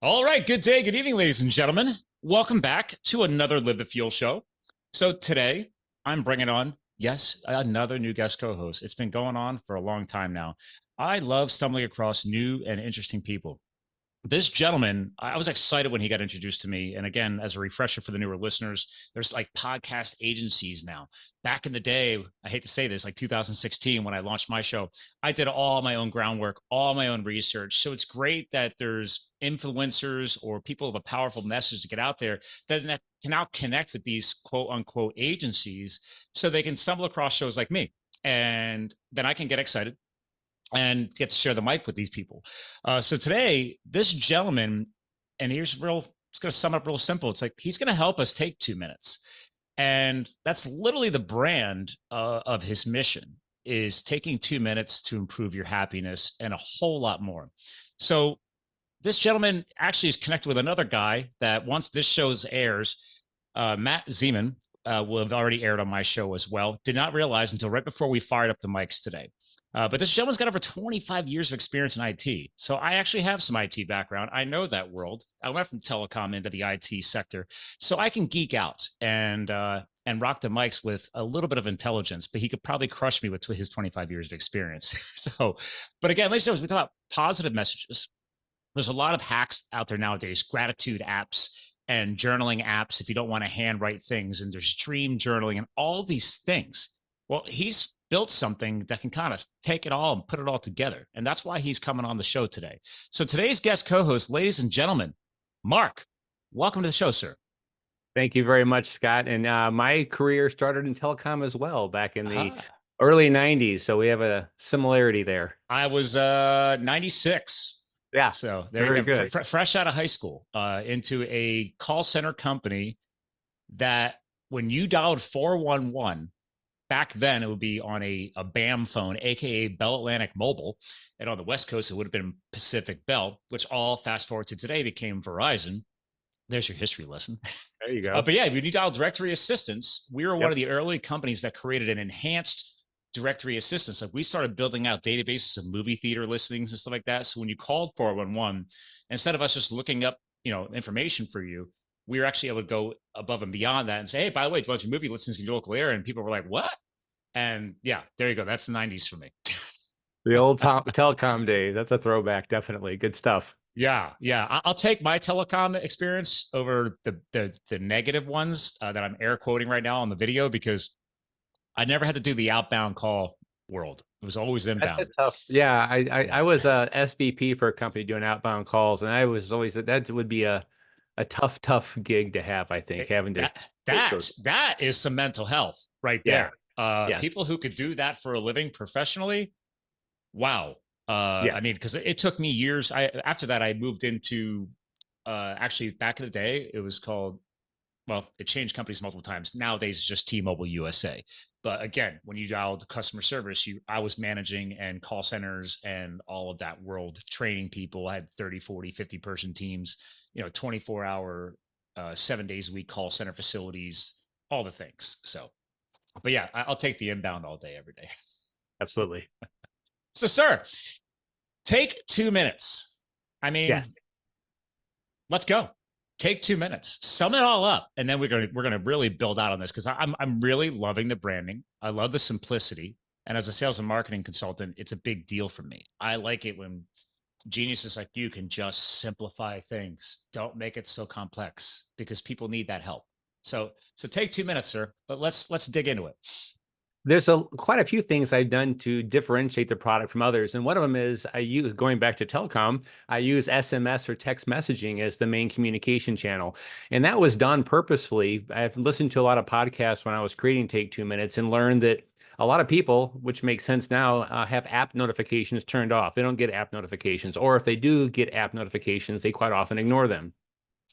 All right, good day, good evening, ladies and gentlemen. Welcome back to another Live the Fuel show. So today I'm bringing on, yes, another new guest co-host. It's been going on for a long time now. I love stumbling across new and interesting people. This gentleman, I was excited when he got introduced to me. And again, as a refresher for the newer listeners, there's like podcast agencies now. Back in the day, I hate to say this, like 2016, when I launched my show, I did all my own groundwork, all my own research. So it's great that there's influencers or people with a powerful message to get out there that can now connect with these quote unquote agencies so they can stumble across shows like me. And then I can get excited and get to share the mic with these people. So today, this gentleman, and here's real, it's going to sum up real simple. It's like he's going to help us take 2 minutes. And that's literally the brand of his mission is taking 2 minutes to improve your happiness and a whole lot more. So this gentleman actually is connected with another guy that once this show airs, Matt Zeman, will have already aired on my show as well. Did not realize until right before we fired up the mics today. But this gentleman's got over 25 years of experience in IT. So I actually have some IT background. I know that world. I went from telecom into the IT sector. So I can geek out and rock the mics with a little bit of intelligence, but he could probably crush me with his 25 years of experience. So, but again, ladies and gentlemen, we talk about positive messages. There's a lot of hacks out there nowadays, gratitude apps and journaling apps if you don't want to handwrite things, and there's dream journaling and all these things. Well, he's built something that can kind of take it all and put it all together. And that's why he's coming on the show today. So today's guest co-host, ladies and gentlemen, Marc, welcome to the show, sir. Thank you very much, Scott. And my career started in telecom as well back in the early 90s. So we have a similarity there. I was 96. Yeah. So there you go. Fresh out of high school into a call center company that when you dialed 411, back then it would be on a BAM phone, AKA Bell Atlantic Mobile. And on the West Coast, it would have been Pacific Bell, which all fast forward to today became Verizon. There's your history lesson. There you go. But yeah, when you dial directory assistance, we were one of the early companies that created an enhanced directory assistance. Like we started building out databases of movie theater listings and stuff like that. So when you called 411, instead of us just looking up, information for you, we were actually able to go above and beyond that and say, hey, by the way, do you want your movie listings in your local area? And people were like, what? And yeah, there you go. That's the 90s for me. The old telecom days. That's a throwback. Definitely. Good stuff. Yeah. I'll take my telecom experience over the negative ones that I'm air quoting right now on the video, because I never had to do the outbound call world. It was always inbound. That's a tough. Yeah, I was a SVP for a company doing outbound calls, and I was always that would be a tough gig to have. I think having to that is some mental health right there. Yes. People who could do that for a living professionally. Wow. Yes. I mean, because it took me years. After that, I moved into actually back in the day, it was called. Well, it changed companies multiple times. Nowadays, it's just T-Mobile USA. But again, when you dialed customer service, I was managing and call centers and all of that world, training people. I had 30, 40, 50 person teams, 24-hour, 7 days a week call center facilities, all the things. So, but yeah, I'll take the inbound all day, every day. Absolutely. So, sir, take 2 minutes. I mean, yes. Let's go. Take 2 minutes, sum it all up, and then we're gonna really build out on this, because I'm really loving the branding. I love the simplicity, and as a sales and marketing consultant, it's a big deal for me. I like it when geniuses like you can just simplify things. Don't make it so complex, because people need that help. So take 2 minutes, sir. But let's dig into it. There's quite a few things I've done to differentiate the product from others. And one of them is going back to telecom, I use SMS or text messaging as the main communication channel. And that was done purposefully. I've listened to a lot of podcasts when I was creating Take 2 Minutes and learned that a lot of people, which makes sense now, have app notifications turned off. They don't get app notifications. Or if they do get app notifications, they quite often ignore them.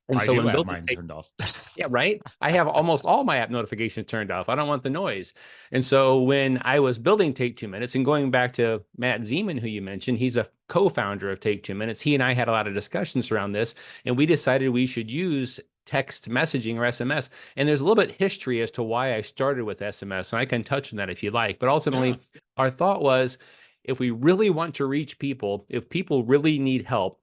And so when mine turned off. Yeah, right. I have almost all my app notifications turned off. I don't want the noise. And so when I was building Take 2 Minutes, and going back to Matt Zeman, who you mentioned, he's a co-founder of Take 2 Minutes. He and I had a lot of discussions around this, and we decided we should use text messaging or SMS. And there's a little bit of history as to why I started with SMS, and I can touch on that if you like. But ultimately, our thought was, if we really want to reach people, if people really need help,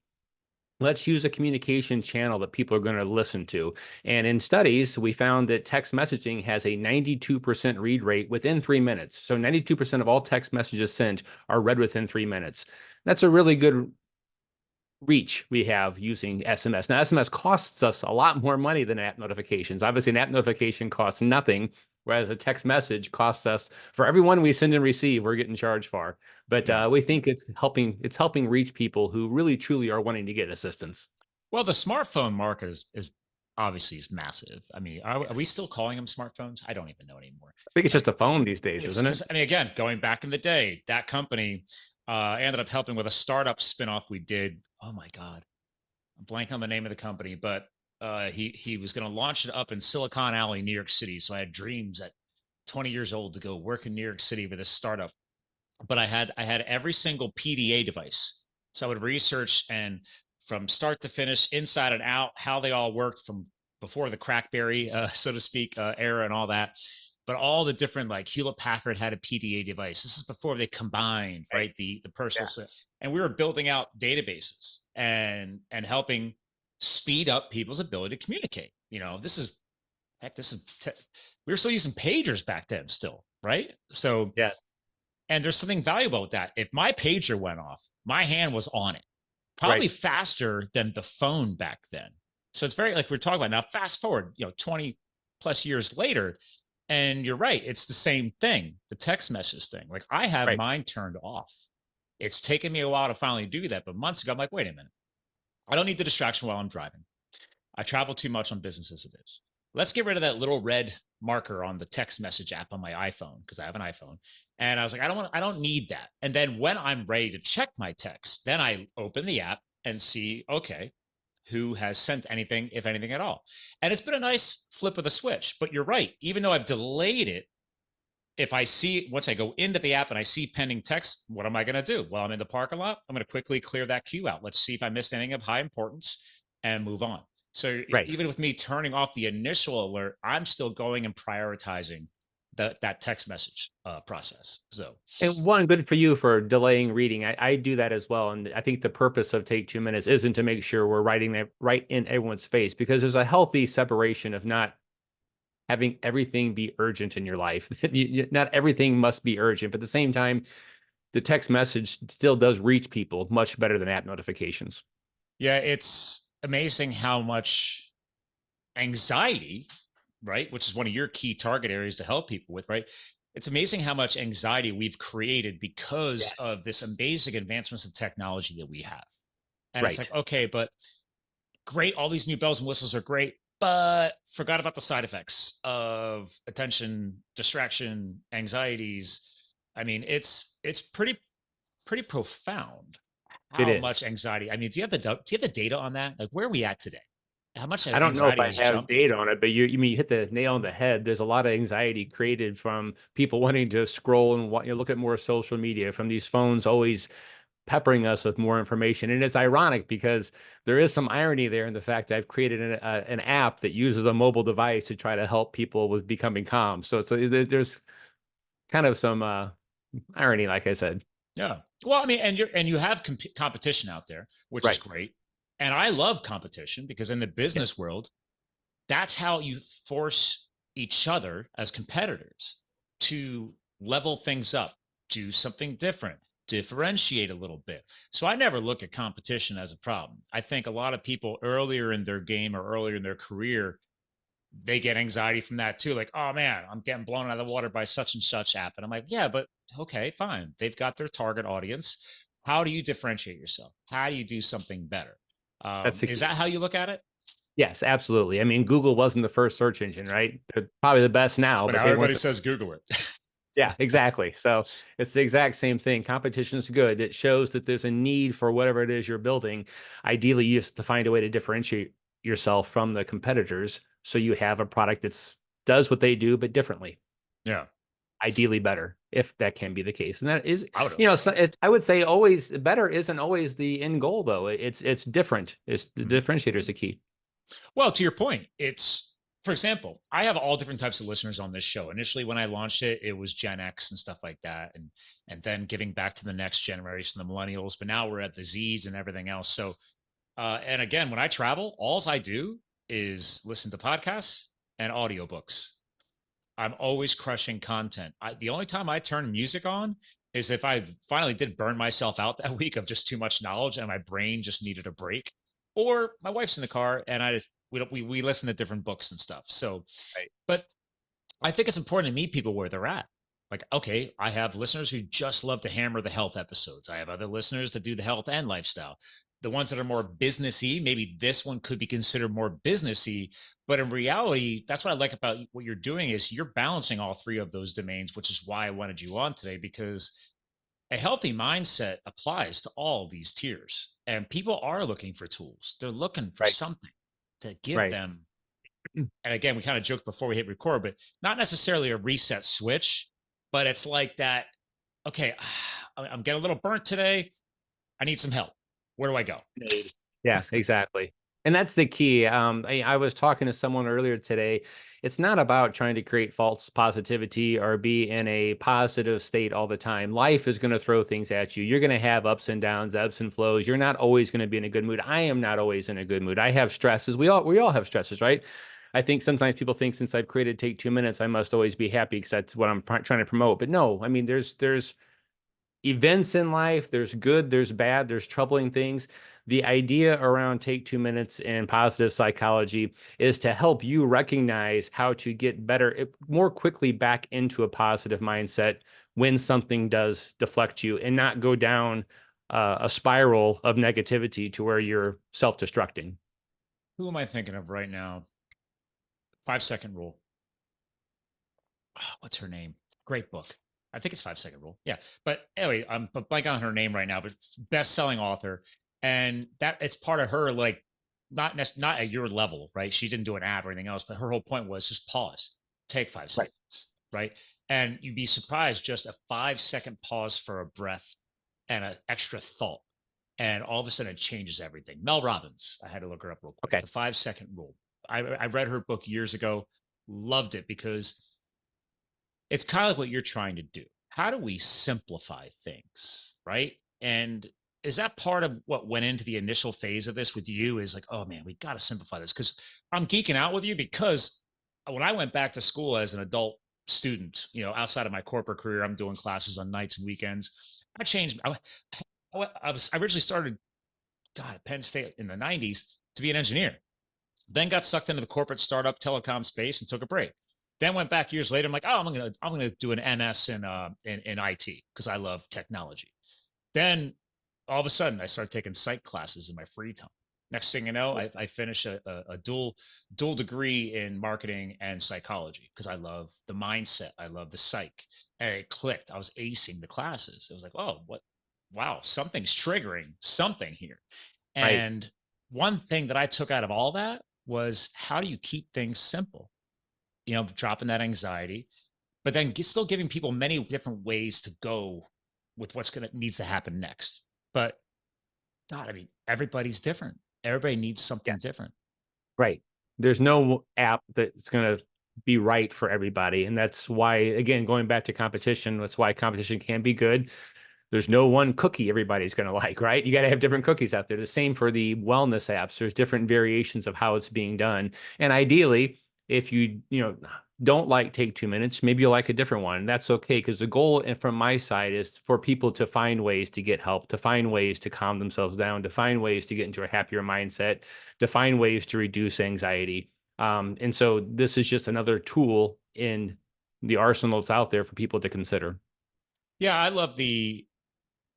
let's use a communication channel that people are going to listen to. And in studies, we found that text messaging has a 92% read rate within 3 minutes. So 92% of all text messages sent are read within 3 minutes. That's a really good reach we have using SMS. Now, SMS costs us a lot more money than app notifications. Obviously, an app notification costs nothing, whereas a text message costs us, for every one we send and receive, we're getting charged for. But Yeah. we think it's helping reach people who really truly are wanting to get assistance. Well, the smartphone market is obviously is massive. I mean, are we Yes. still calling them smartphones? I don't even know anymore. I think it's just Like a phone these days, it's isn't it? because I mean, again, going back in the day, that company ended up helping with a startup spinoff we did. Oh my God, I'm blanking on the name of the company, but he was going to launch it up in Silicon Alley, New York City. So I had dreams at 20 years old to go work in New York City with this startup. But I had every single PDA device. So I would research and from start to finish, inside and out, how they all worked from before the CrackBerry, so to speak, era and all that. But all the different like Hewlett Packard had a PDA device. This is before they combined, Right. right? The personal, Yeah. and we were building out databases and helping speed up people's ability to communicate. This is heck, we were still using pagers back then, still, right? So Yeah. and there's something valuable with that. If my pager went off, my hand was on it, probably Right. faster than the phone back then. So it's very like we're talking about now. Fast forward, 20 plus years later, and you're right. It's the same thing. The text message thing. Like I have Right. mine turned off. It's taken me a while to finally do that, but months ago, I'm like, wait a minute. I don't need the distraction while I'm driving. I travel too much on business as it is. Let's get rid of that little red marker on the text message app on my iPhone because I have an iPhone. And I was like, I don't need that. And then when I'm ready to check my text, then I open the app and see, okay, who has sent anything, if anything at all. And it's been a nice flip of the switch. But you're right. Even though I've delayed it, if I see once I go into the app and I see pending text, what am I going to do? Well, I'm in the parking lot. I'm going to quickly clear that queue out. Let's see if I missed anything of high importance and move on. So Right. even with me turning off the initial alert, I'm still going and prioritizing that text message process. So And one, good for you for delaying reading. I do that as well. And I think the purpose of Take 2 Minutes isn't to make sure we're writing that right in everyone's face, because there's a healthy separation of not having everything be urgent in your life. Not everything must be urgent, but at the same time, the text message still does reach people much better than app notifications. yeah, it's amazing how much anxiety, right? Which is one of your key target areas to help people with, right? It's amazing how much anxiety we've created because Yes. of this amazing advancements of technology that we have. And it's Right. like, okay, but great, all these new bells and whistles are great, but forgot about the side effects of attention, distraction, anxieties. I mean, it's pretty profound It how much is. anxiety. I mean, do you have the data on that? Like where are we at today? How much I don't know if anxiety I has have jumped? data on it, but you hit the nail on the head. There's a lot of anxiety created from people wanting to scroll and look at more social media, from these phones always peppering us with more information. And it's ironic because there is some irony there in the fact that I've created an app that uses a mobile device to try to help people with becoming calm. So there's kind of some irony, like I said. Yeah. Well, I mean, and you have competition out there, which is Right. great. And I love competition because in the Yeah. business world, that's how you force each other as competitors to level things up, do something different, differentiate a little bit. So I never look at competition as a problem. I think a lot of people earlier in their game or earlier in their career, they get anxiety from that too. Like, oh man, I'm getting blown out of the water by such and such app. And I'm like, yeah, but okay, fine. They've got their target audience. How do you differentiate yourself? How do you do something better? That's the Is key. that how you look at it? Yes, absolutely. I mean, Google wasn't the first search engine, right? They're probably the best now, But but now they weren't everybody the. says Google it. Yeah, exactly. So it's the exact same thing. Competition is good. It shows that there's a need for whatever it is you're building. Ideally, you have to find a way to differentiate yourself from the competitors so you have a product that's does what they do, but differently, Yeah, ideally better, if that can be the case. And that is, I would hope so so. I would say always better isn't always the end goal, though. It's different. It's the Mhm. differentiator is the key. Well, to your point, it's for example, I have all different types of listeners on this show. Initially, when I launched it, it was Gen X and stuff like that, and then giving back to the next generation, the millennials. But now we're at the Z's and everything else. So And again, when I travel, alls I do is listen to podcasts and audiobooks. I'm always crushing content. The only time I turn music on is if I finally did burn myself out that week of just too much knowledge and my brain just needed a break, or my wife's in the car and I just we listen to different books and stuff. So, Right. but I think it's important to meet people where they're at. Like, okay, I have listeners who just love to hammer the health episodes. I have other listeners that do the health and lifestyle. The ones that are more businessy, maybe this one could be considered more businessy, but in reality, that's what I like about what you're doing is you're balancing all three of those domains, which is why I wanted you on today, because a healthy mindset applies to all these tiers. And people are looking for tools. They're looking for Right. something to give Right. them. And again, we kind of joked before we hit record, but not necessarily a reset switch, but it's like that. Okay, I'm getting a little burnt today. I need some help. Where do I go? Made. Yeah, exactly. And that's the key. I was talking to someone earlier today. It's not about trying to create false positivity or be in a positive state all the time. Life is going to throw things at you. You're going to have ups and downs, ebbs and flows. You're not always going to be in a good mood. I am not always in a good mood. I have stresses. We all have stresses, right? I think sometimes people think since I've created Take 2 Minutes, I must always be happy because that's what I'm trying to promote. But no, I mean, there's events in life, there's good, there's bad, there's troubling things. The idea around Take 2 Minutes and positive psychology is to help you recognize how to get better, more quickly back into a positive mindset when something does deflect you and not go down a spiral of negativity to where you're self-destructing. Who am I thinking of right now? 5 second rule. Oh, what's her name? Great book. I think it's 5 second rule. Yeah. But anyway, I'm blank on her name right now, but best-selling author. And that it's part of her, like not at your level, right? She didn't do an ad or anything else, but her whole point was just pause, take five Right. seconds, right? And you'd be surprised, just a 5 second pause for a breath and an extra thought. And all of a sudden it changes everything. Mel Robbins, I had to look her up real quick. Okay. The 5 second rule. I read her book years ago, loved it because it's kind of like what you're trying to do. How do we simplify things, right? And is that part of what went into the initial phase of this with you? Is like, oh man, we got to simplify this, because I'm geeking out with you, because when I went back to school as an adult student, outside of my corporate career, I'm doing classes on nights and weekends. I changed. I originally started, God, at Penn State in the '90s to be an engineer. Then got sucked into the corporate startup telecom space and took a break. Then went back years later. I'm like, oh, I'm gonna do an MS in IT because I love technology. Then all of a sudden, I started taking psych classes in my free time. Next thing you know, I finished a dual degree in marketing and psychology because I love the mindset. I love the psych, and it clicked. I was acing the classes. It was like, oh, what? Wow, something's triggering something here. Right. And one thing that I took out of all that was, how do you keep things simple? Dropping that anxiety, but then still giving people many different ways to go with what's going to needs to happen next. But God, I mean, everybody's different. Everybody needs something Yes. different. Right. There's no app that's going to be right for everybody. And that's why, again, going back to competition, that's why competition can be good. There's no one cookie everybody's going to like, right? You got to have different cookies out there. The same for the wellness apps. There's different variations of how it's being done. And ideally, if you don't like Take 2 Minutes, maybe you'll like a different one. And that's okay, because the goal from my side is for people to find ways to get help, to find ways to calm themselves down, to find ways to get into a happier mindset, to find ways to reduce anxiety. And so this is just another tool in the arsenal that's out there for people to consider. Yeah, I love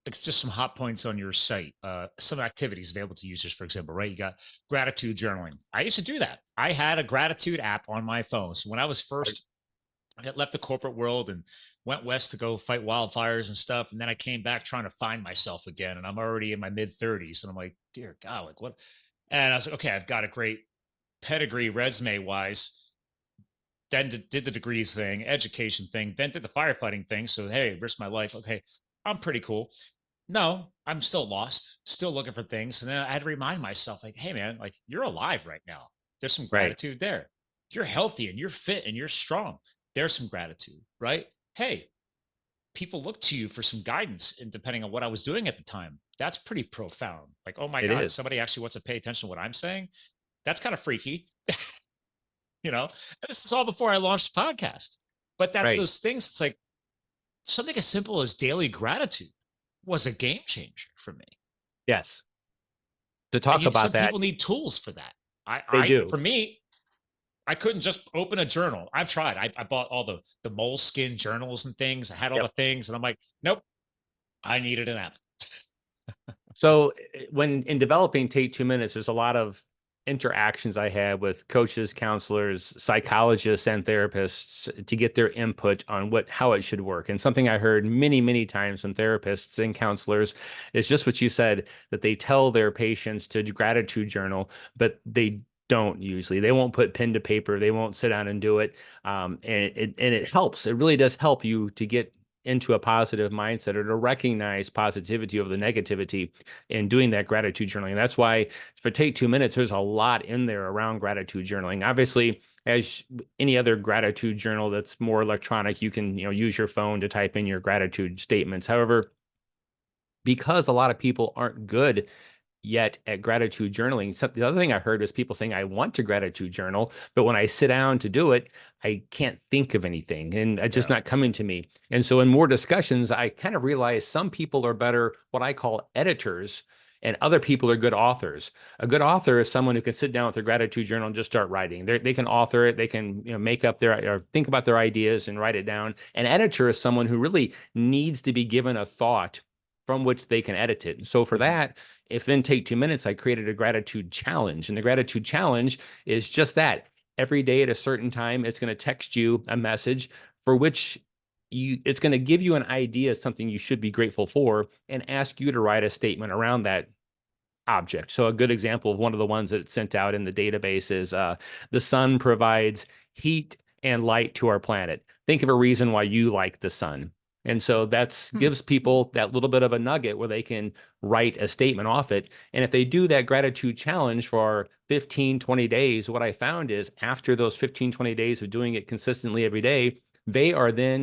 it's just some hot points on your site. Some activities available to users, for example, right? You got gratitude journaling. I used to do that. I had a gratitude app on my phone. So when I was first, I left the corporate world and went west to go fight wildfires and stuff. And then I came back trying to find myself again. And I'm already in my mid 30s. And I'm like, dear God, like what? And I was like, okay, I've got a great pedigree resume wise. Then did the degrees thing, education thing, then did the firefighting thing. So, hey, risk my life. Okay, I'm pretty cool. No, I'm still lost, still looking for things. And then I had to remind myself, like, hey, man, like, you're alive right now. There's some Right. gratitude there. You're healthy and you're fit and you're strong. There's some gratitude, right? Hey, people look to you for some guidance, and depending on what I was doing at the time. that's pretty profound. Like, oh my It God, is. somebody actually wants to pay attention to what I'm saying. That's kind of freaky, you know? And this is all before I launched the podcast. But that's Right. those things. It's like something as simple as daily gratitude was a game changer for me. Yes. To And talk some about that, people need tools for that. they do. For me, I couldn't just open a journal. I've tried. I bought all the moleskin journals and things. I had all Yep. the things, and I'm like, nope, I needed an app. So when in developing Take 2 Minutes, there's a lot of interactions I had with coaches, counselors, psychologists, and therapists to get their input on how it should work. And something I heard many, many times from therapists and counselors is just what you said, that they tell their patients to gratitude journal, but they don't usually. They won't put pen to paper. They won't sit down and do it. And it helps. It really does help you to get into a positive mindset or to recognize positivity over the negativity in doing that gratitude journaling. And that's why for Take 2 Minutes, there's a lot in there around gratitude journaling. Obviously, as any other gratitude journal that's more electronic, you can use your phone to type in your gratitude statements. However, because a lot of people aren't good yet at gratitude journaling. The other thing I heard was people saying, I want to gratitude journal, but when I sit down to do it, I can't think of anything and it's just Yeah. not coming to me. And so in more discussions, I kind of realized some people are better, what I call editors, and other people are good authors. A good author is someone who can sit down with their gratitude journal and just start writing. They can author it. They can make up or think about their ideas and write it down. An editor is someone who really needs to be given a thought from which they can edit it. So for Mhm. that, if then Take 2 Minutes, I created a gratitude challenge. And the gratitude challenge is just that. Every day at a certain time, it's going to text you a message for which it's going to give you an idea of something you should be grateful for and ask you to write a statement around that object. So a good example of one of the ones that it sent out in the database is the sun provides heat and light to our planet. Think of a reason why you like the sun. And so that's Hmm. gives people that little bit of a nugget where they can write a statement off it. And if they do that gratitude challenge for 15, 20 days, what I found is after those 15, 20 days of doing it consistently every day, they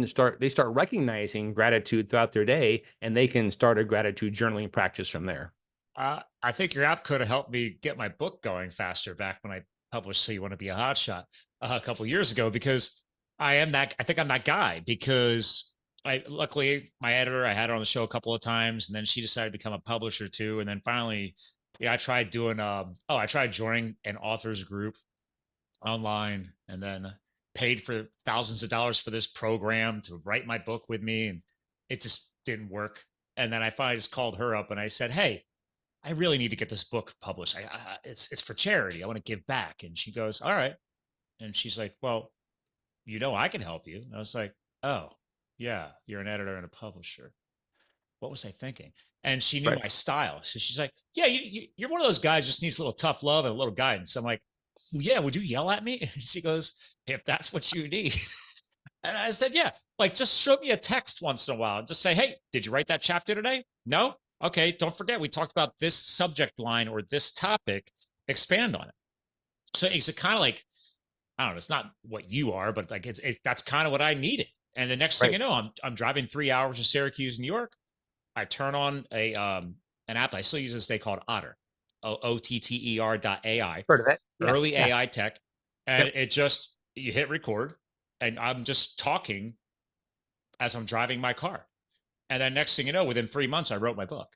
start recognizing gratitude throughout their day, and they can start a gratitude journaling practice from there. I think your app could have helped me get my book going faster back when I published So You Want to Be a Hotshot a couple years ago, because I think I'm that guy, because luckily my editor, I had her on the show a couple of times, and then she decided to become a publisher too. And then finally, yeah, I tried doing, I tried joining an authors group online, and then paid for thousands of dollars for this program to write my book with me. And it just didn't work. And then I finally just called her up and I said, hey, I really need to get this book published. It's for charity. I want to give back. And she goes, all right. And she's like, well, I can help you. And I was like, oh, yeah, you're an editor and a publisher. What was I thinking? And she knew Right. my style. So she's like, yeah, you're one of those guys just needs a little tough love and a little guidance. I'm like, well, yeah, would you yell at me? And she goes, if that's what you need. And I said, yeah, like just show me a text once in a while and just say, hey, did you write that chapter today? No? Okay, don't forget, we talked about this subject line or this topic, expand on it. So it's kind of like, I don't know, it's not what you are, but like that's kind of what I needed. And the next thing Right. you know, I'm driving 3 hours to Syracuse, New York. I turn on an app I still use this day called Otter, OTTER.ai, Heard of it. Yes. early Yeah. AI tech. And Yep. it just, you hit record and I'm just talking as I'm driving my car. And then next thing you know, within 3 months, I wrote my book,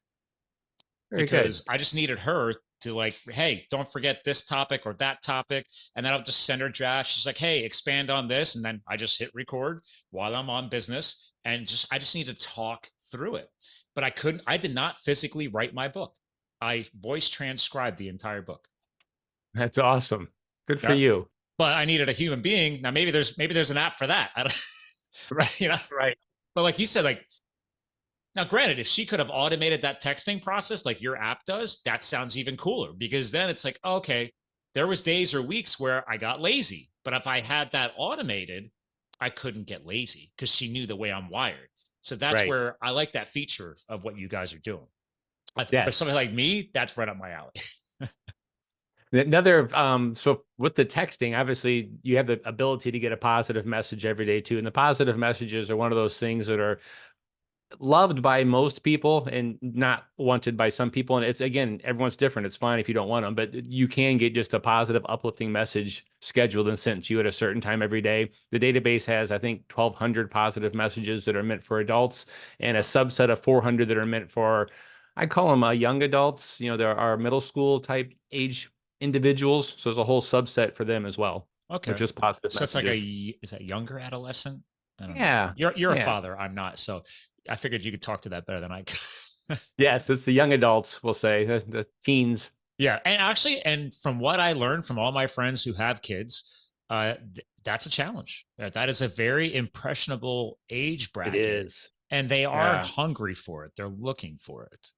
Very good. because I just needed her to like, hey, don't forget this topic or that topic. And then I'll just send her draft. She's like, hey, expand on this. And then I just hit record while I'm on business, and I just need to talk through it. But I did not physically write my book. I voice transcribed the entire book. That's awesome. Good for Yeah. you. But I needed a human being. Now maybe there's an app for that. I Right. don't, Right. but like you said, like, now, granted, if she could have automated that texting process like your app does, that sounds even cooler, because then it's like, okay, there was days or weeks where I got lazy, but if I had that automated, I couldn't get lazy because she knew the way I'm wired. So that's Right. where I like that feature of what you guys are doing. For Yes. somebody like me, that's right up my alley. Another, so with the texting, obviously you have the ability to get a positive message every day too. And the positive messages are one of those things that are loved by most people and not wanted by some people. And it's, again, everyone's different. It's fine if you don't want them, but you can get just a positive, uplifting message scheduled and sent to you at a certain time every day. The database has, I think, 1,200 positive messages that are meant for adults and a subset of 400 that are meant for, I call them young adults. There are middle school type age individuals. So there's a whole subset for them as well, with Okay. just positive So it's like messages. is that younger adolescent? I don't know. Yeah. You're a Yeah. father. I'm not. So I figured you could talk to that better than I could. Yes, it's the young adults, we'll say, the teens. Yeah. And actually, and from what I learned from all my friends who have kids, that's a challenge. That is a very impressionable age It bracket. is. And they are Yeah. hungry for it. They're looking for it.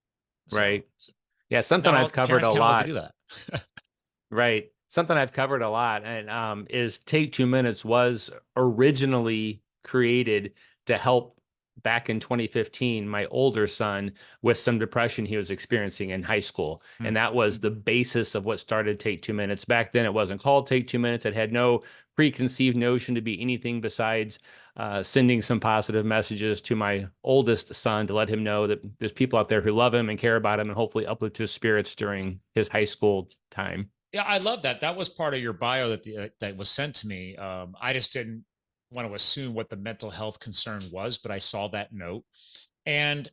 So Right. Yeah, something not all I've covered parents a can't all do lot. that. Right. Something I've covered a lot, and is Take 2 Minutes was originally created to help back in 2015 my older son with some depression he was experiencing in high school. Hmm. And that was the basis of what started Take 2 Minutes. Back then, it wasn't called Take 2 Minutes. It had no preconceived notion to be anything besides sending some positive messages to my oldest son to let him know that there's people out there who love him and care about him and hopefully uplift his spirits during his high school time. Yeah, I love that. That was part of your bio that was sent to me. I just didn't want to assume what the mental health concern was, but I saw that note. And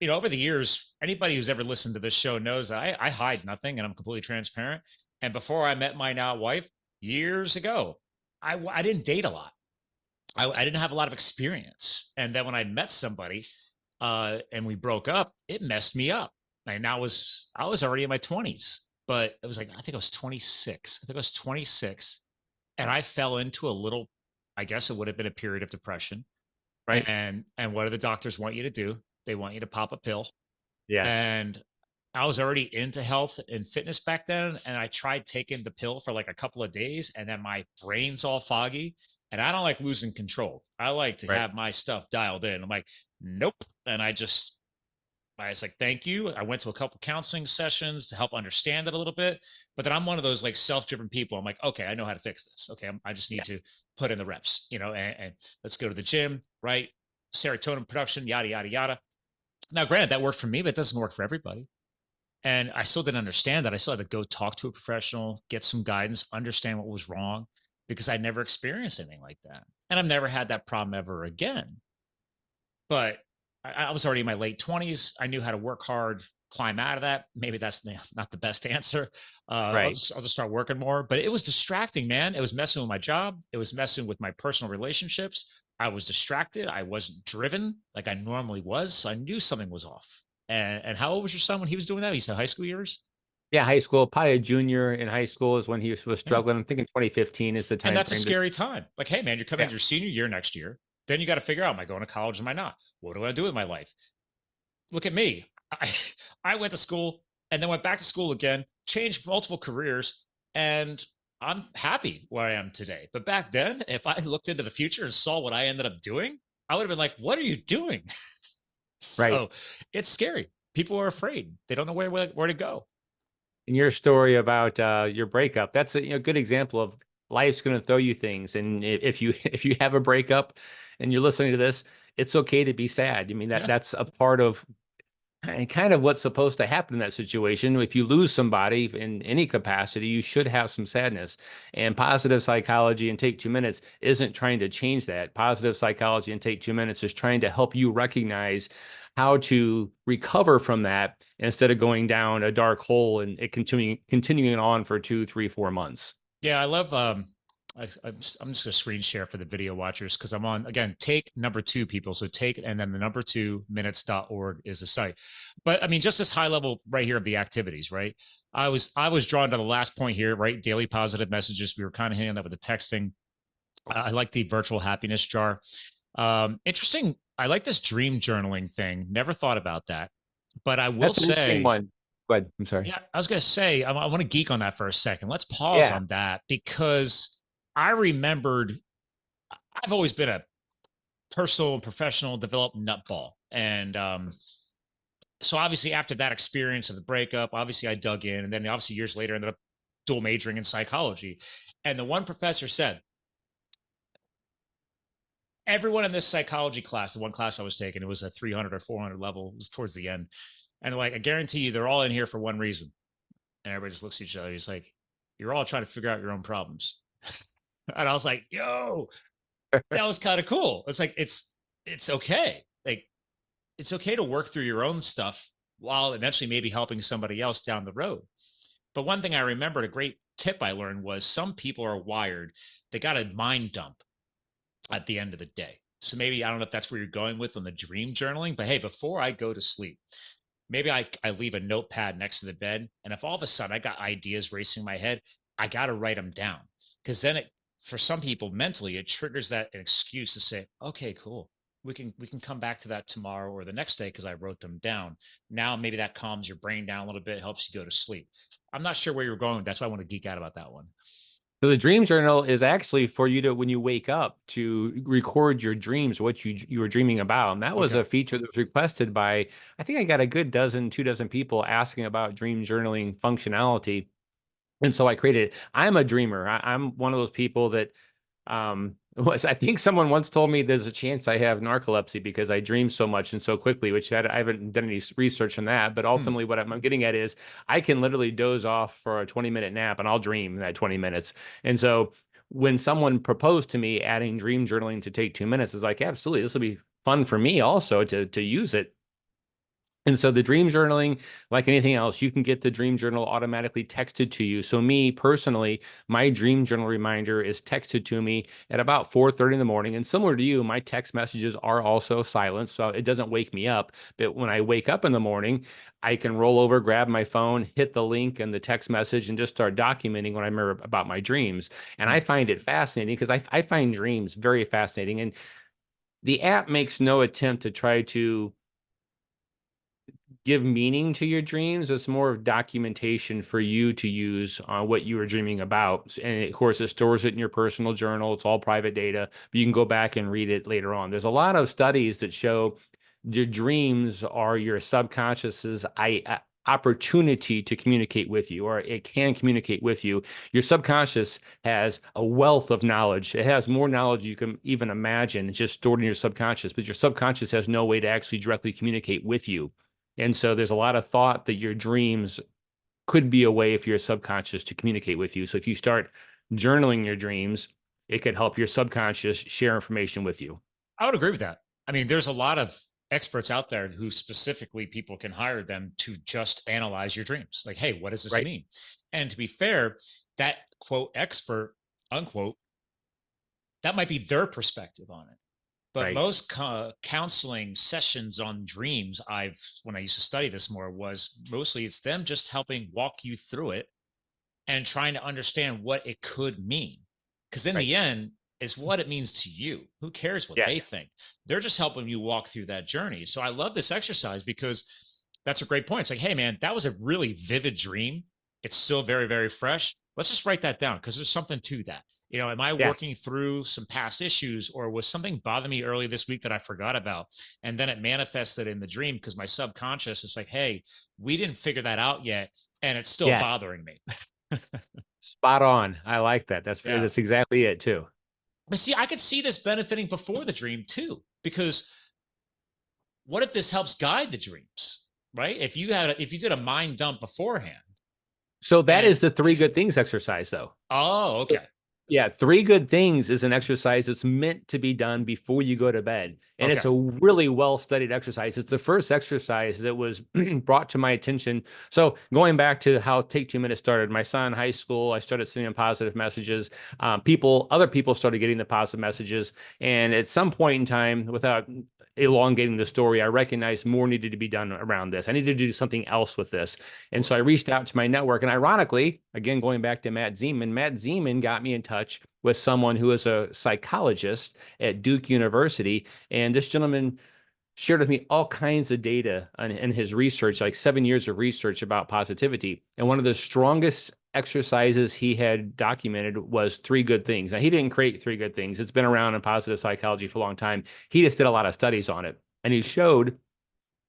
over the years, anybody who's ever listened to this show knows that I hide nothing and I'm completely transparent. And before I met my now wife years ago, I didn't date a lot. I didn't have a lot of experience. And then when I met somebody and we broke up, it messed me up. And I was already in my 20s, but it was like I think I was 26. I think I was 26, and I fell into a little. I guess it would have been a period of depression. Right. And what do the doctors want you to do? They want you to pop a pill. Yes. And I was already into health and fitness back then. And I tried taking the pill for like a couple of days, and then my brain's all foggy. And I don't like losing control. I like to Right. have my stuff dialed in. I'm like, nope. And I was like, thank you. I went to a couple counseling sessions to help understand it a little bit. But then I'm one of those like self-driven people. I'm like, okay, I know how to fix this. Okay. I just need Yeah. to put in the reps, and let's go to the gym, right? Serotonin production, yada, yada, yada. Now, granted, that worked for me, but it doesn't work for everybody. And I still didn't understand that. I still had to go talk to a professional, get some guidance, understand what was wrong, because I never experienced anything like that. And I've never had that problem ever again. But I was already in my late 20s. I knew how to work hard, climb out of that. Maybe that's not the best answer. Right. I'll just start working more. But it was distracting, man. It was messing with my job. It was messing with my personal relationships. I was distracted. I wasn't driven like I normally was. So I knew something was off. And how old was your son when he was doing that? He said high school years. Yeah, high school, probably a junior in high school is when he was Yeah. struggling. I'm thinking 2015 is the And time that's a frame. scary time. Like, hey, man, you're coming Yeah. into your senior year next year. Then you got to figure out, am I going to college? Am I not? What do I do with my life? Look at me. I, I went to school and then went back to school again, changed multiple careers, and I'm happy where I am today. But back then, if I looked into the future and saw what I ended up doing, I would have been like, what are you doing? Right. So it's scary. People are afraid. They don't know where to go. And your story about your breakup, that's a good example of life's going to throw you things. And if you if you have a breakup and you're listening to this, it's okay to be sad. I mean, Yeah. that's a part of and kind of what's supposed to happen in that situation. If you lose somebody in any capacity, you should have some sadness. And positive psychology and Take 2 Minutes isn't trying to change that. Positive psychology and Take 2 Minutes is trying to help you recognize how to recover from that instead of going down a dark hole and it continuing on for 2, 3, 4 months. Yeah, I love I'm just gonna screen share for the video watchers because I'm on again, take number two people. So take and then the number 2minutes.org is the site. But I mean, just this high level right here of the activities, right? I was drawn to the last point here, right? Daily positive messages. We were kind of hitting that with the texting. I like the virtual happiness jar. Interesting. I like this dream journaling thing. Never thought about that. But I will That's an interesting say, one. Go ahead. I'm sorry. yeah, I was going to say, I want to geek on that for a second. Let's pause Yeah. on that because I remembered I've always been a personal and professional development nutball. And so obviously after that experience of the breakup, obviously I dug in and then obviously years later ended up dual majoring in psychology. And the one professor said, everyone in this psychology class, the one class I was taking, it was a 300 or 400 level. It was towards the end. And like, I guarantee you, they're all in here for one reason. And everybody just looks at each other. He's like, you're all trying to figure out your own problems. And I was like, yo, that was kind of cool. It's like, it's okay. Like, it's okay to work through your own stuff while eventually maybe helping somebody else down the road. But one thing I remembered, a great tip I learned was some people are wired, they got a mind dump at the end of the day. So maybe, I don't know if that's where you're going with on the dream journaling, but hey, before I go to sleep, maybe I leave a notepad next to the bed. And if all of a sudden I got ideas racing in my head, I got to write them down. Because then for some people mentally, it triggers that an excuse to say, okay, cool. We can come back to that tomorrow or the next day because I wrote them down. Now maybe that calms your brain down a little bit, helps you go to sleep. I'm not sure where you're going. That's why I want to geek out about that one. So the dream journal is actually for you to, when you wake up, to record your dreams, what you were dreaming about. And that was Okay. a feature that was requested by, I think I got a good dozen, 2 dozen people asking about dream journaling functionality. And so I created it. I'm a dreamer. I'm one of those people that I think someone once told me there's a chance I have narcolepsy because I dream so much and so quickly, which I haven't done any research on that. But Hmm. ultimately, what I'm getting at is I can literally doze off for a 20-minute nap and I'll dream that 20 minutes. And so when someone proposed to me adding dream journaling to take 2 minutes, it's like, absolutely, this will be fun for me also to use it. And so the dream journaling, like anything else, you can get the dream journal automatically texted to you. So me personally, my dream journal reminder is texted to me at about 4:30 in the morning. And similar to you, my text messages are also silent, so it doesn't wake me up. But when I wake up in the morning, I can roll over, grab my phone, hit the link and the text message, and just start documenting what I remember about my dreams. And Hmm. I find it fascinating because I find dreams very fascinating. And the app makes no attempt to try to give meaning to your dreams. It's more of documentation for you to use on what you were dreaming about. And of course, it stores it in your personal journal. It's all private data, but you can go back and read it later on. There's a lot of studies that show your dreams are your subconscious's opportunity to communicate with you, or it can communicate with you. Your subconscious has a wealth of knowledge. It has more knowledge you can even imagine. It's just stored in your subconscious, but your subconscious has no way to actually directly communicate with you. And so there's a lot of thought that your dreams could be a way for your subconscious to communicate with you. So if you start journaling your dreams, it could help your subconscious share information with you. I would agree with that. I mean, there's a lot of experts out there who specifically people can hire them to just analyze your dreams. Like, hey, what does this Right. mean? And to be fair, that quote expert, unquote, that might be their perspective on it. But Right. most counseling sessions on dreams, when I used to study this more, was mostly it's them just helping walk you through it and trying to understand what it could mean. Because in Right. the end, is what it means to you. Who cares what they Yes. think? They're just helping you walk through that journey. So I love this exercise because that's a great point. It's like, hey, man, that was a really vivid dream. It's still very, very fresh. Let's just write that down because there's something to that. Am I Yes. working through some past issues or was something bothering me early this week that I forgot about? And then it manifested in the dream because my subconscious is like, hey, we didn't figure that out yet. And it's still Yes. bothering me. Spot on. I like that. Yeah. That's exactly it too. But see, I could see this benefiting before the dream too, because what if this helps guide the dreams, right? If you did a mind dump beforehand So that and is the 3 good things exercise though. oh, So, okay. yeah, 3 good things is an exercise that's meant to be done before you go to bed. And it's Okay. a really well-studied exercise. It's the first exercise that was brought to my attention. So going back to how Take 2 Minutes started, my son in high school, I started sending him positive messages. Other people started getting the positive messages. And at some point in time, without elongating the story, I recognized more needed to be done around this. I needed to do something else with this. And so Sure. I reached out to my network. And ironically, again, going back to Matt Zeman got me in touch with someone who is a psychologist at Duke University. And this gentleman shared with me all kinds of data in his research, like 7 years of research about positivity. And one of the strongest exercises he had documented was 3 good things. Now, he didn't create 3 good things. It's been around in positive psychology for a long time. He just did a lot of studies on it. And he showed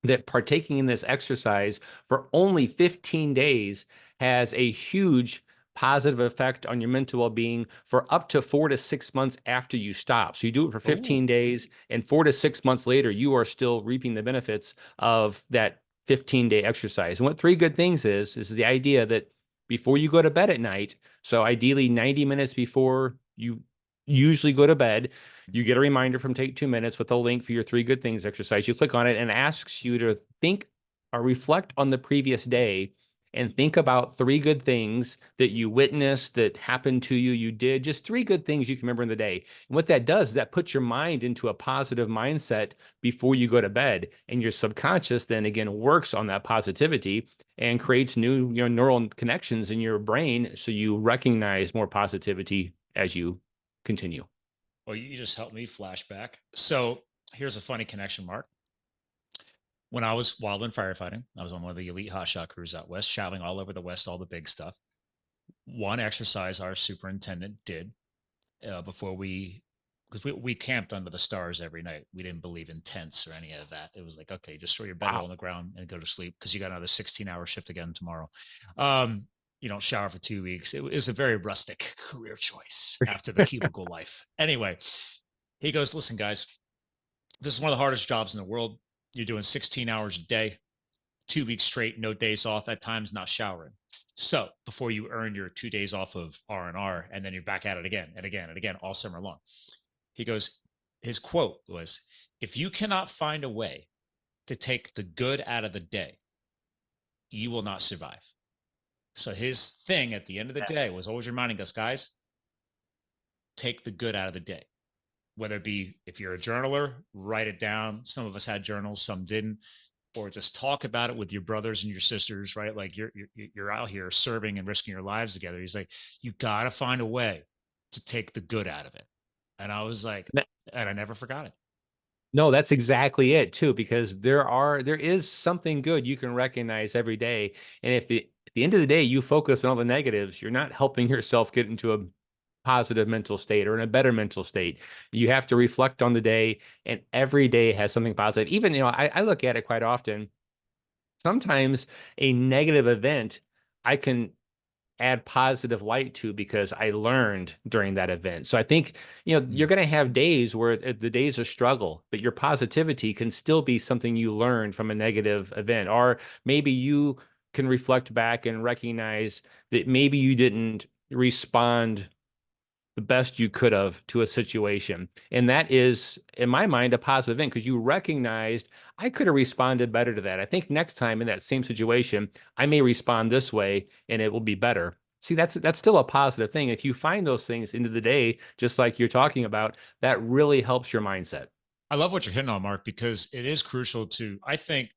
that partaking in this exercise for only 15 days has a huge positive effect on your mental well-being for up to 4 to 6 months after you stop. So you do it for 15 Oh, days, and 4 to 6 months later, you are still reaping the benefits of that 15-day exercise. And what three good things is the idea that before you go to bed at night, so ideally 90 minutes before you usually go to bed, you get a reminder from Take 2 Minutes with a link for your three good things exercise. You click on it and asks you to think or reflect on the previous day and think about three good things that you witnessed, that happened to you, you did, just three good things you can remember in the day. And what that does is that puts your mind into a positive mindset before you go to bed. And your subconscious then again works on that positivity and creates new, neural connections in your brain. So you recognize more positivity as you continue. well, you just helped me flashback. So here's a funny connection, Mark. When I was wildland firefighting, I was on one of the elite hotshot crews out west, traveling all over the West, all the big stuff. One exercise our superintendent did before because we camped under the stars every night. We didn't believe in tents or any of that. It was like, okay, just throw your bedroll Wow. on the ground and go to sleep because you got another 16-hour shift again tomorrow. Um, you don't shower for 2 weeks. It was a very rustic career choice after the cubicle life. Anyway, he goes, listen, guys, this is one of the hardest jobs in the world. You're doing 16 hours a day, 2 weeks straight, no days off, at times not showering. So before you earn your 2 days off of R&R, and then you're back at it again and again and again all summer long. He goes, his quote was, if you cannot find a way to take the good out of the day, you will not survive. So his thing at the end of the day Yes. was always reminding us, guys, take the good out of the day. Whether it be if you're a journaler, write it down. Some of us had journals, some didn't, or just talk about it with your brothers and your sisters, right? Like you're out here serving and risking your lives together. He's like, you got to find a way to take the good out of it. And I was like, and I never forgot it. No, that's exactly it too, because there is something good you can recognize every day. And if at the end of the day you focus on all the negatives, you're not helping yourself get into a positive mental state or in a better mental state. You have to reflect on the day, and every day has something positive. Even, I look at it quite often. Sometimes a negative event I can add positive light to because I learned during that event. So I think, you're Mm. going to have days where the days of struggle, but your positivity can still be something you learned from a negative event. Or maybe you can reflect back and recognize that maybe you didn't respond the best you could have to a situation. And that is, in my mind, a positive thing because you recognized I could have responded better to that. I think next time in that same situation, I may respond this way and it will be better. See, that's still a positive thing. If you find those things into the day, just like you're talking about, that really helps your mindset. I love what you're hitting on, Mark, because it is crucial to, I think,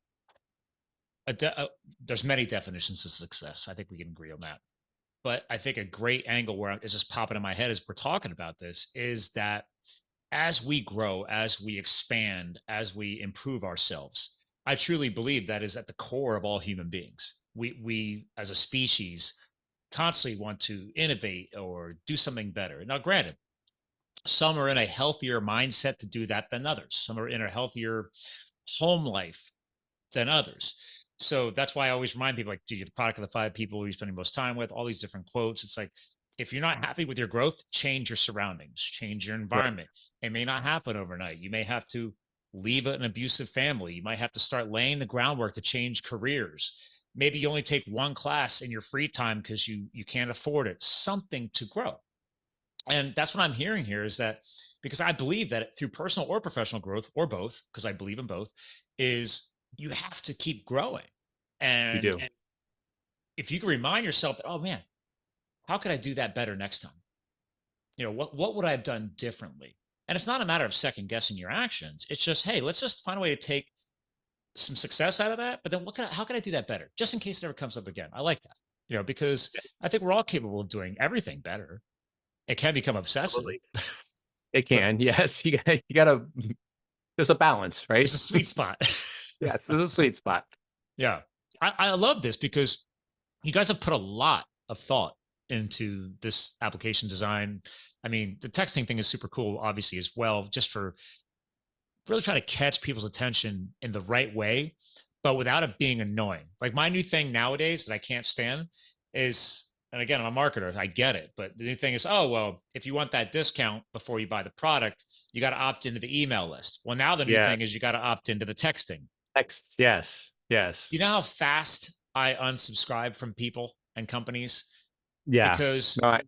there's many definitions of success. I think we can agree on that. But I think a great angle where it's just popping in my head as we're talking about this is that as we grow, as we expand, as we improve ourselves, I truly believe that is at the core of all human beings. We as a species constantly want to innovate or do something better. Now, granted, some are in a healthier mindset to do that than others. Some are in a healthier home life than others. So that's why I always remind people, like, you're the product of the five people you're spending most time with, all these different quotes. It's like, if you're not happy with your growth, change your surroundings, change your Right. environment. It may not happen overnight. You may have to leave an abusive family. You might have to start laying the groundwork to change careers. Maybe you only take one class in your free time because you can't afford it. Something to grow. And that's what I'm hearing here is that because I believe that through personal or professional growth or both, because I believe in both, is you have to keep growing. You And do. if you can remind yourself that, oh man, how could I do that better next time? What would I have done differently? And it's not a matter of second guessing your actions. It's just, hey, let's just find a way to take some success out of that. But then how can I do that better? Just in case it ever comes up again. I like that. Because I think we're all capable of doing everything better. It can become obsessive. Absolutely. It But can. Yes. You gotta, there's a balance, there's right? a sweet spot. Yes, there's a sweet spot. Yeah. I love this because you guys have put a lot of thought into this application design. I mean, the texting thing is super cool, obviously, as well, just for really trying to catch people's attention in the right way, but without it being annoying. Like my new thing nowadays that I can't stand is and again, I'm a marketer, I get it. But the thing is, oh, well, if you want that discount before you buy the product, you got to opt into the email list. Well, now the new thing is Yes. you got to opt into the texting. Texts. Yes. Do Yes. you know how fast I unsubscribe from people and companies? Yeah. Because No,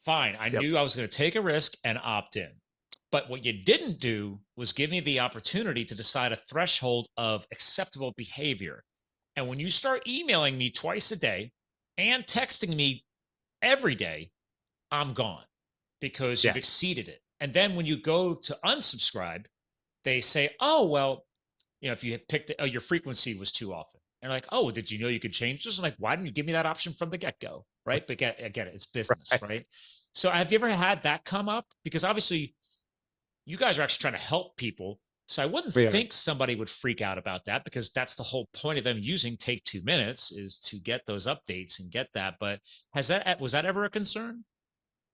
fine, I yep. knew I was going to take a risk and opt in. But what you didn't do was give me the opportunity to decide a threshold of acceptable behavior. And when you start emailing me twice a day and texting me every day, I'm gone because you've Yeah. exceeded it. And then when you go to unsubscribe, they say, oh, well, if you had picked it, oh, your frequency was too often. And like, oh, did you know you could change this? I'm like, why didn't you give me that option from the get go? Right. But I get it. It's business. Right. Right. So have you ever had that come up? Because obviously you guys are actually trying to help people. So I wouldn't We are. think somebody would freak out about that because that's the whole point of them using Take 2 minutes is to get those updates and get that. But was that ever a concern?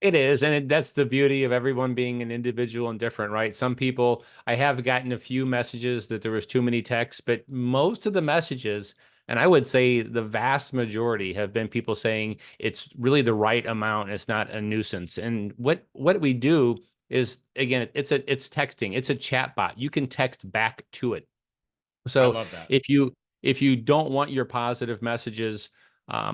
It is, and that's the beauty of everyone being an individual and different, right? Some people, I have gotten a few messages that there was too many texts, but most of the messages, and I would say the vast majority have been people saying it's really the right amount. It's not a nuisance. And what we do is, again, it's texting. It's a chat bot. You can text back to it. I So love that. if you don't want your positive messages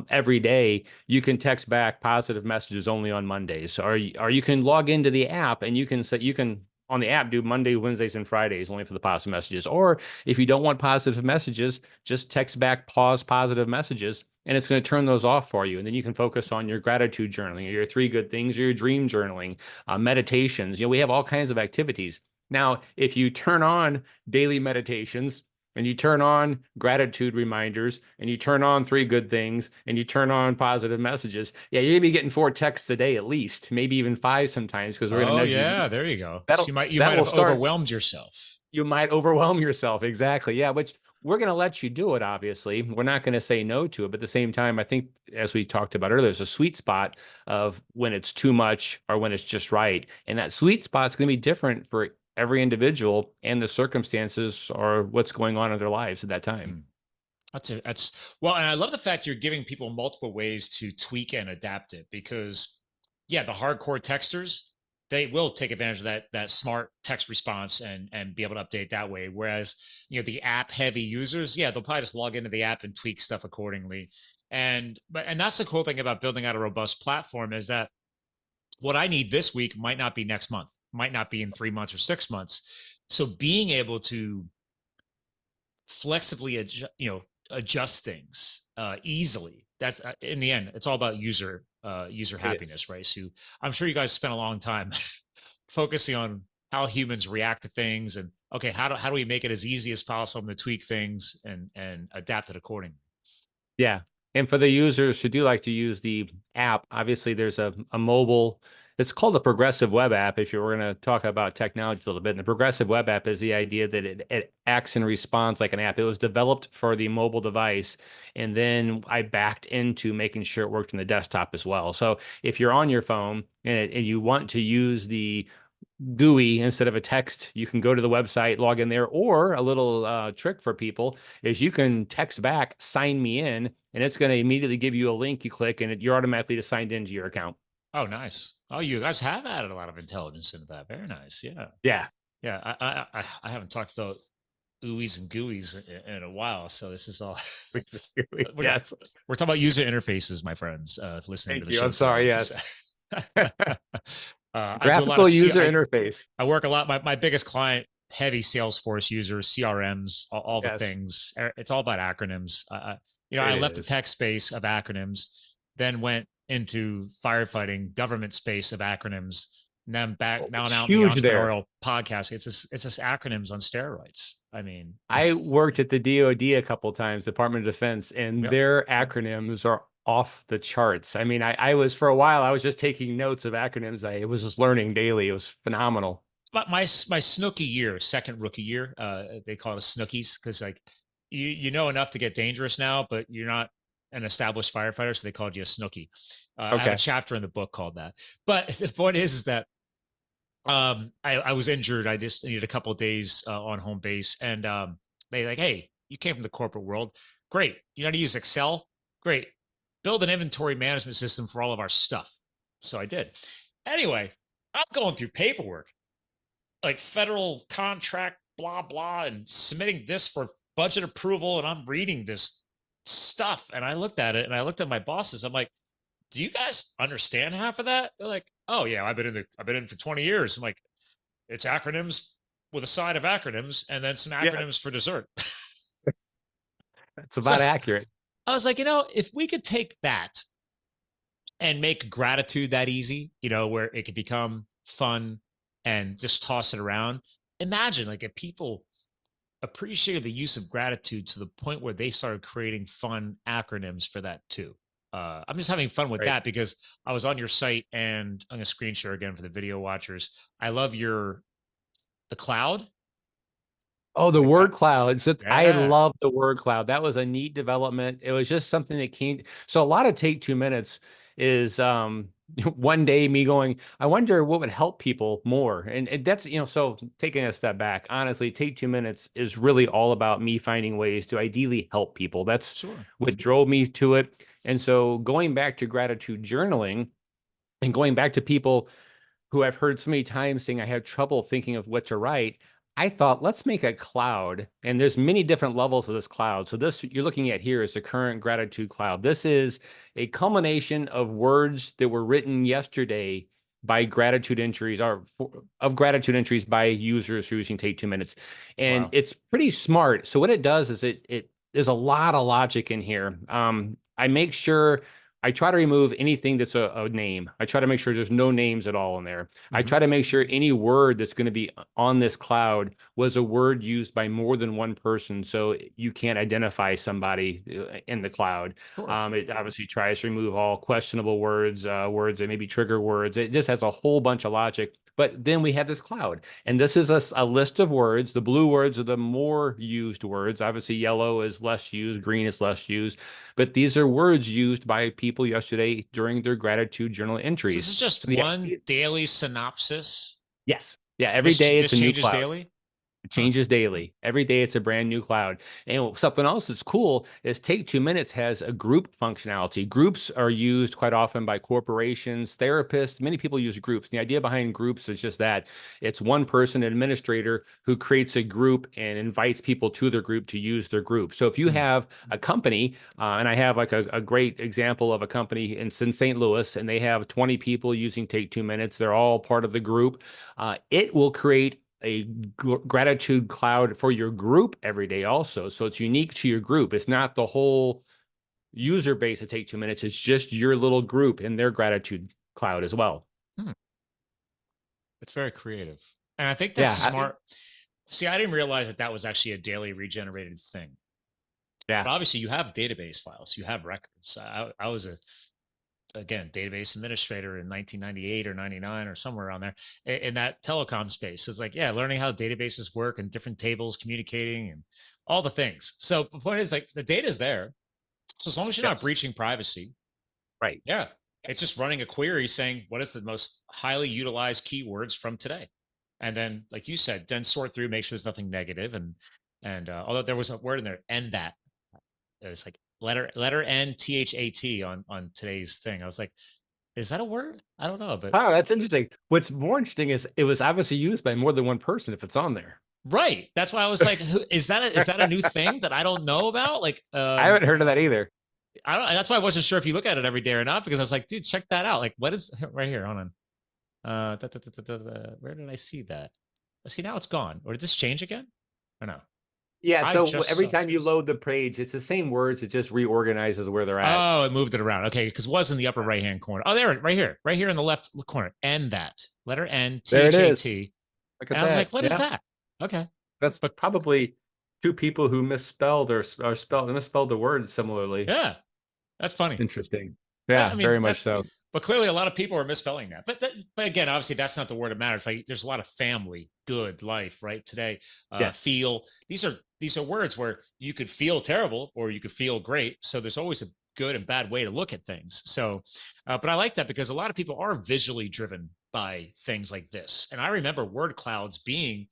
every day, you can text back positive messages only on Mondays, or you can log into the app and you can set you can on the app do Monday, Wednesdays, and Fridays only for the positive messages. Or if you don't want positive messages, just text back pause positive messages, and it's going to turn those off for you. And then you can focus on your gratitude journaling, or your three good things, or your dream journaling, meditations. We have all kinds of activities. Now, if you turn on daily meditations and you turn on gratitude reminders and you turn on three good things and you turn on positive messages, yeah, you're gonna be getting 4 texts a day at least, maybe even 5 sometimes, because we're gonna Oh nudge you. yeah, there you go. So That'll you that might will have start. overwhelmed yourself. You might overwhelm yourself. Exactly. Yeah, which we're going to let you do it, obviously. We're not going to say no to it. But at the same time, I think, as we talked about earlier, there's a sweet spot of when it's too much or when it's just right. And that sweet spot is going to be different for every individual and the circumstances or what's going on in their lives at that time. Mm. That's well, and I love the fact you're giving people multiple ways to tweak and adapt it because yeah, the hardcore texters, they will take advantage of that smart text response and be able to update that way. Whereas, the app heavy users, yeah, they'll probably just log into the app and tweak stuff accordingly. And that's the cool thing about building out a robust platform is that what I need this week might not be next month, might not be in 3 months or 6 months. So being able to flexibly adjust things easily. That's in the end, it's all about user It is. happiness, right? So I'm sure you guys spent a long time focusing on how humans react to things and okay, how do we make it as easy as possible to tweak things and adapt it accordingly. Yeah. And for the users who do like to use the app, obviously there's a mobile, it's called a progressive web app if you were going to talk about technology a little bit. And the progressive web app is the idea that it acts and responds like an app. It was developed for the mobile device. And then I backed into making sure it worked on the desktop as well. So if you're on your phone and you want to use the GUI instead of a text, you can go to the website, log in there, or a little trick for people is you can text back, sign me in, and it's going to immediately give you a link. You click, and you're automatically just signed into your account. Oh, nice. Oh, you guys have added a lot of intelligence into that. Very nice. Yeah. Yeah. Yeah. I haven't talked about ooies and gooies in a while. So this is all we're, Yes. we're talking about user interfaces, my friends, listening to Thank the you. show I'm sorry. today. Yes. I do a lot of Graphical user interface. I work a lot. My biggest client, heavy Salesforce users, CRMs, all the Yes, things. It's all about acronyms. I it left the is. tech space of acronyms, then went into firefighting, government space of acronyms, and then back Oh, now it's and out in the huge there. entrepreneurial podcast. It's just acronyms on steroids. I mean, I worked at the DoD a couple of times, Department of Defense, and yep. their acronyms are off the charts. I mean, I was for a while, I was just taking notes of acronyms. I was just learning daily. It was phenomenal. My Snooki year, second rookie year, they call it Snookies because like you know enough to get dangerous now, but you're not an established firefighter, so they called you a Snooki. I have a Okay. chapter in the book called that. But the point is that I was injured. I just needed a couple of days on home base, and they like, hey, you came from the corporate world, great. You know how to use Excel, great. build an inventory management system for all of our stuff. So I did. Anyway, I'm going through paperwork, like federal contract, blah, blah, and submitting this for budget approval. And I'm reading this stuff. And I looked at it and I looked at my bosses. I'm like, do you guys understand half of that? They're like, oh yeah, I've been in for 20 years. I'm like, it's acronyms with a side of acronyms and then some acronyms for dessert. That's So about accurate. I was like, if we could take that and make gratitude that easy, where it could become fun and just toss it around. Imagine like if people appreciated the use of gratitude to the point where they started creating fun acronyms for that too. I'm just having fun with Right. that because I was on your site and I'm going to screen share again for the video watchers. I love the cloud. Oh, the Like word that. cloud. So I Yeah. love the word cloud. That was a neat development. It was just something that came. So a lot of Take 2 minutes is one day me going, I wonder what would help people more. And that's, so taking a step back, honestly, Take 2 minutes is really all about me finding ways to ideally help people. That's Sure. what drove me to it. And so going back to gratitude journaling and going back to people who I've heard so many times saying I have trouble thinking of what to write, I thought, let's make a cloud. And there's many different levels of this cloud. So this you're looking at here is the current gratitude cloud. This is a culmination of words that were written yesterday by gratitude entries of gratitude entries by users who are using Take 2 minutes. And Wow. it's pretty smart. So what it does is it there's a lot of logic in here. I make sure I try to remove anything that's a name. I try to make sure there's no names at all in there. I Mm-hmm. try to make sure any word that's going to be on this cloud was a word used by more than one person, so you can't identify somebody in the cloud. Sure. It obviously tries to remove all questionable words, words that maybe trigger words. It just has a whole bunch of logic. But then we have this cloud, and this is a list of words. The blue words are the more used words. Obviously, yellow is less used, green is less used. But these are words used by people yesterday during their gratitude journal So this entries. is just So the one daily synopsis. yes, yeah, And every day this it's a new changes cloud. daily. It Huh. changes daily. Every day it's a brand new cloud. And something else that's cool is Take 2 minutes has a group functionality. Groups are used quite often by corporations, therapists. Many people use groups. The idea behind groups is just that it's one person, an administrator, who creates a group and invites people to their group to use their group. So if you Hmm. have a company, and I have like a great example of a company in St. Louis, and they have 20 people using Take 2 minutes, they're all part of the group. It will create a gratitude cloud for your group every day also. So it's unique to your group. It's not the whole user base to Take 2 minutes. It's just your little group in their gratitude cloud as well. Hmm. It's very creative. And I think that's Yeah. smart. See, I didn't realize that was actually a daily regenerated thing. Yeah. But obviously, you have database files, you have records. I was again, database administrator in 1998 or 99 or somewhere around there in that telecom space. It's like, yeah, learning how databases work and different tables communicating and all the things. So the point is like the data is there. So as long as you're not Yes. breaching privacy, Right. yeah, it's just running a query saying what is the most highly utilized keywords from today. And then, like you said, then sort through, make sure there's nothing negative. And although there was a word in there, and that it's like letter N THAT on today's thing. I was like, is that a word? I don't know, but Oh, that's interesting. What's more interesting is it was obviously used by more than one person if it's on there. right. That's why I was like, is that a new thing that I don't know about? Like, I haven't heard of that either. I don't. That's why I wasn't sure if you look at it every day or not because I was like, dude, check that out. Like, what is right here? Hold on. Where did I see that? See, now it's gone. Or did this change again? Or no? Yeah, I so just every saw. time you load the page, it's the same words. It just reorganizes where they're at. Oh, it moved it around. Okay, because it was in the upper right hand corner. Oh, there, right here in the left corner. And that letter N There it THAT. is. Look And at I was like, that. what is Yeah, that? Okay, that's but probably two people who misspelled or misspelled the word similarly. yeah, that's funny. Interesting. I Yeah, mean, very much so. but clearly a lot of people are misspelling that. But again, obviously that's not the word that matters. Like there's a lot of family, good, life, right? Today, Yes. feel. These are words where you could feel terrible or you could feel great. So there's always a good and bad way to look at things. So, but I like that because a lot of people are visually driven by things like this. And I remember word clouds being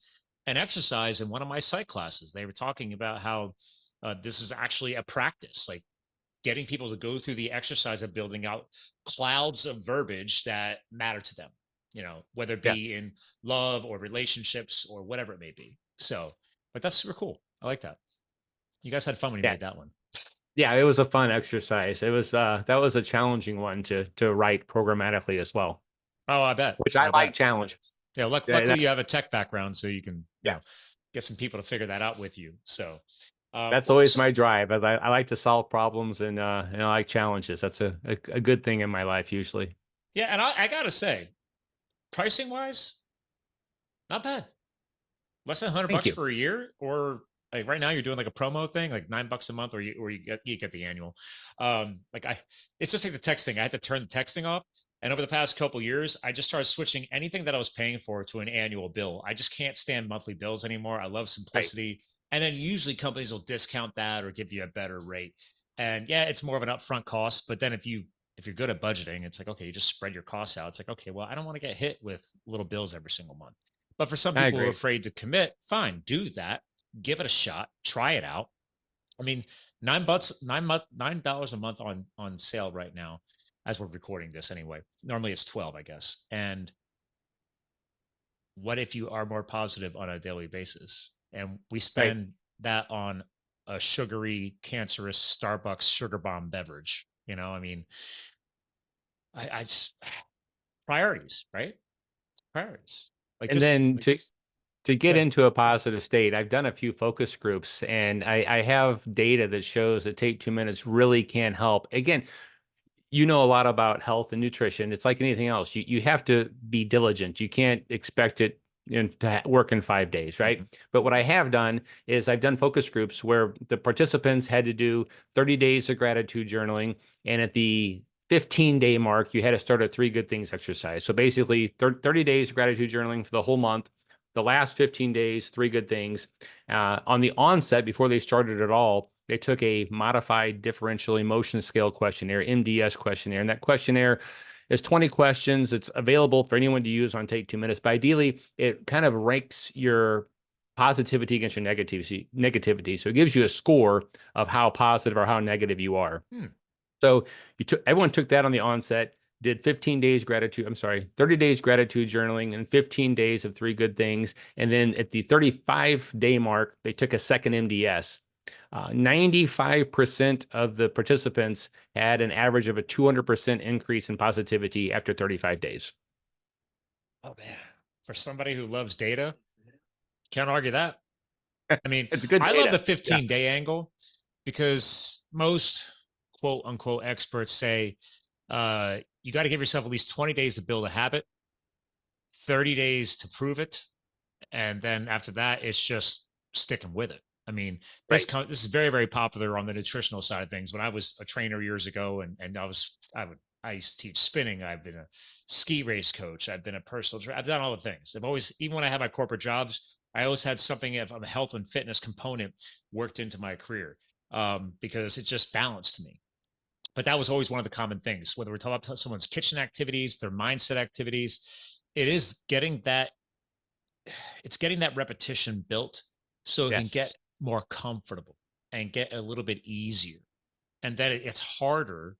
an exercise in one of my psych classes. They were talking about how this is actually a practice. Like getting people to go through the exercise of building out clouds of verbiage that matter to them, whether it be Yes. in love or relationships or whatever it may be. So, but that's super cool. I like that. You guys had fun when you Yeah. made that one. Yeah, it was a fun exercise. It was that was a challenging one to write programmatically as well, Oh, I bet. which I I like bet. challenges. Yeah. Yeah, Luckily, you have a tech background, so you can, yes. get some people to figure that out with you. So, That's always my drive. I like to solve problems and I like challenges. That's a good thing in my life usually. yeah. And I got to say, pricing wise, not bad. Less than 100 Thank bucks you. for a year, or like right now you're doing like a promo thing, like $9 a month, or you get the annual. It's just like the texting. I had to turn the texting off. And over the past couple years, I just started switching anything that I was paying for to an annual bill. I just can't stand monthly bills anymore. I love Right. simplicity. And then usually companies will discount that or give you a better rate. And yeah, it's more of an upfront cost. But then if you're good at budgeting, it's like, okay, you just spread your costs out. It's like, okay, well, I don't want to get hit with little bills every single month. But for some I people who are agree. afraid to commit, fine, do that. Give it a shot. Try it out. I mean, $9 a month on sale right now, as we're recording this anyway. Normally it's 12, I guess. And what if you are more positive on a daily basis? And we Right. spend that on a sugary, cancerous Starbucks sugar bomb beverage. I mean, I priorities, right? Priorities. Like And just then to get good. into a positive state, I've done a few focus groups and I have data that shows that Take 2 minutes really can help. Again, you know a lot about health and nutrition. It's like anything else. You have to be diligent. You can't expect it to work in 5 days, right? Mhm. But what I have done is I've done focus groups where the participants had to do 30 days of gratitude journaling, and at the 15-day mark, you had to start a three good things exercise. So basically, 30 days of gratitude journaling for the whole month. The last 15 days, three good things. On the onset, before they started at all, they took a modified differential emotion scale questionnaire, MDS questionnaire. And that questionnaire is 20 questions. It's available for anyone to use on Take 2 minutes. But ideally, it kind of ranks your positivity against your negativity. So it gives you a score of how positive or how negative you are. Hmm. So everyone took that on the onset, did 15 days gratitude, I'm sorry, 30 days gratitude journaling and 15 days of three good things. And then at the 35-day mark, they took a second MDS. 95% of the participants had an average of a 200% increase in positivity after 35 days. Oh man. For somebody who loves data, can't argue that. I mean, It's good I love the data. Yeah. 15-day angle because most quote unquote experts say you got to give yourself at least 20 days to build a habit, 30 days to prove it, and then after that it's just sticking with it. I mean, Right. this is very, very popular on the nutritional side of things. When I was a trainer years ago, and I used to teach spinning. I've been a ski race coach. I've been a personal trainer. I've done all the things. I've always, even when I had my corporate jobs, I always had something of a health and fitness component worked into my career, because it just balanced me. But that was always one of the common things, whether we're talking about someone's kitchen activities, their mindset activities. It is getting that it's getting that repetition built so it can get Yes. more comfortable and get a little bit easier. And then it's harder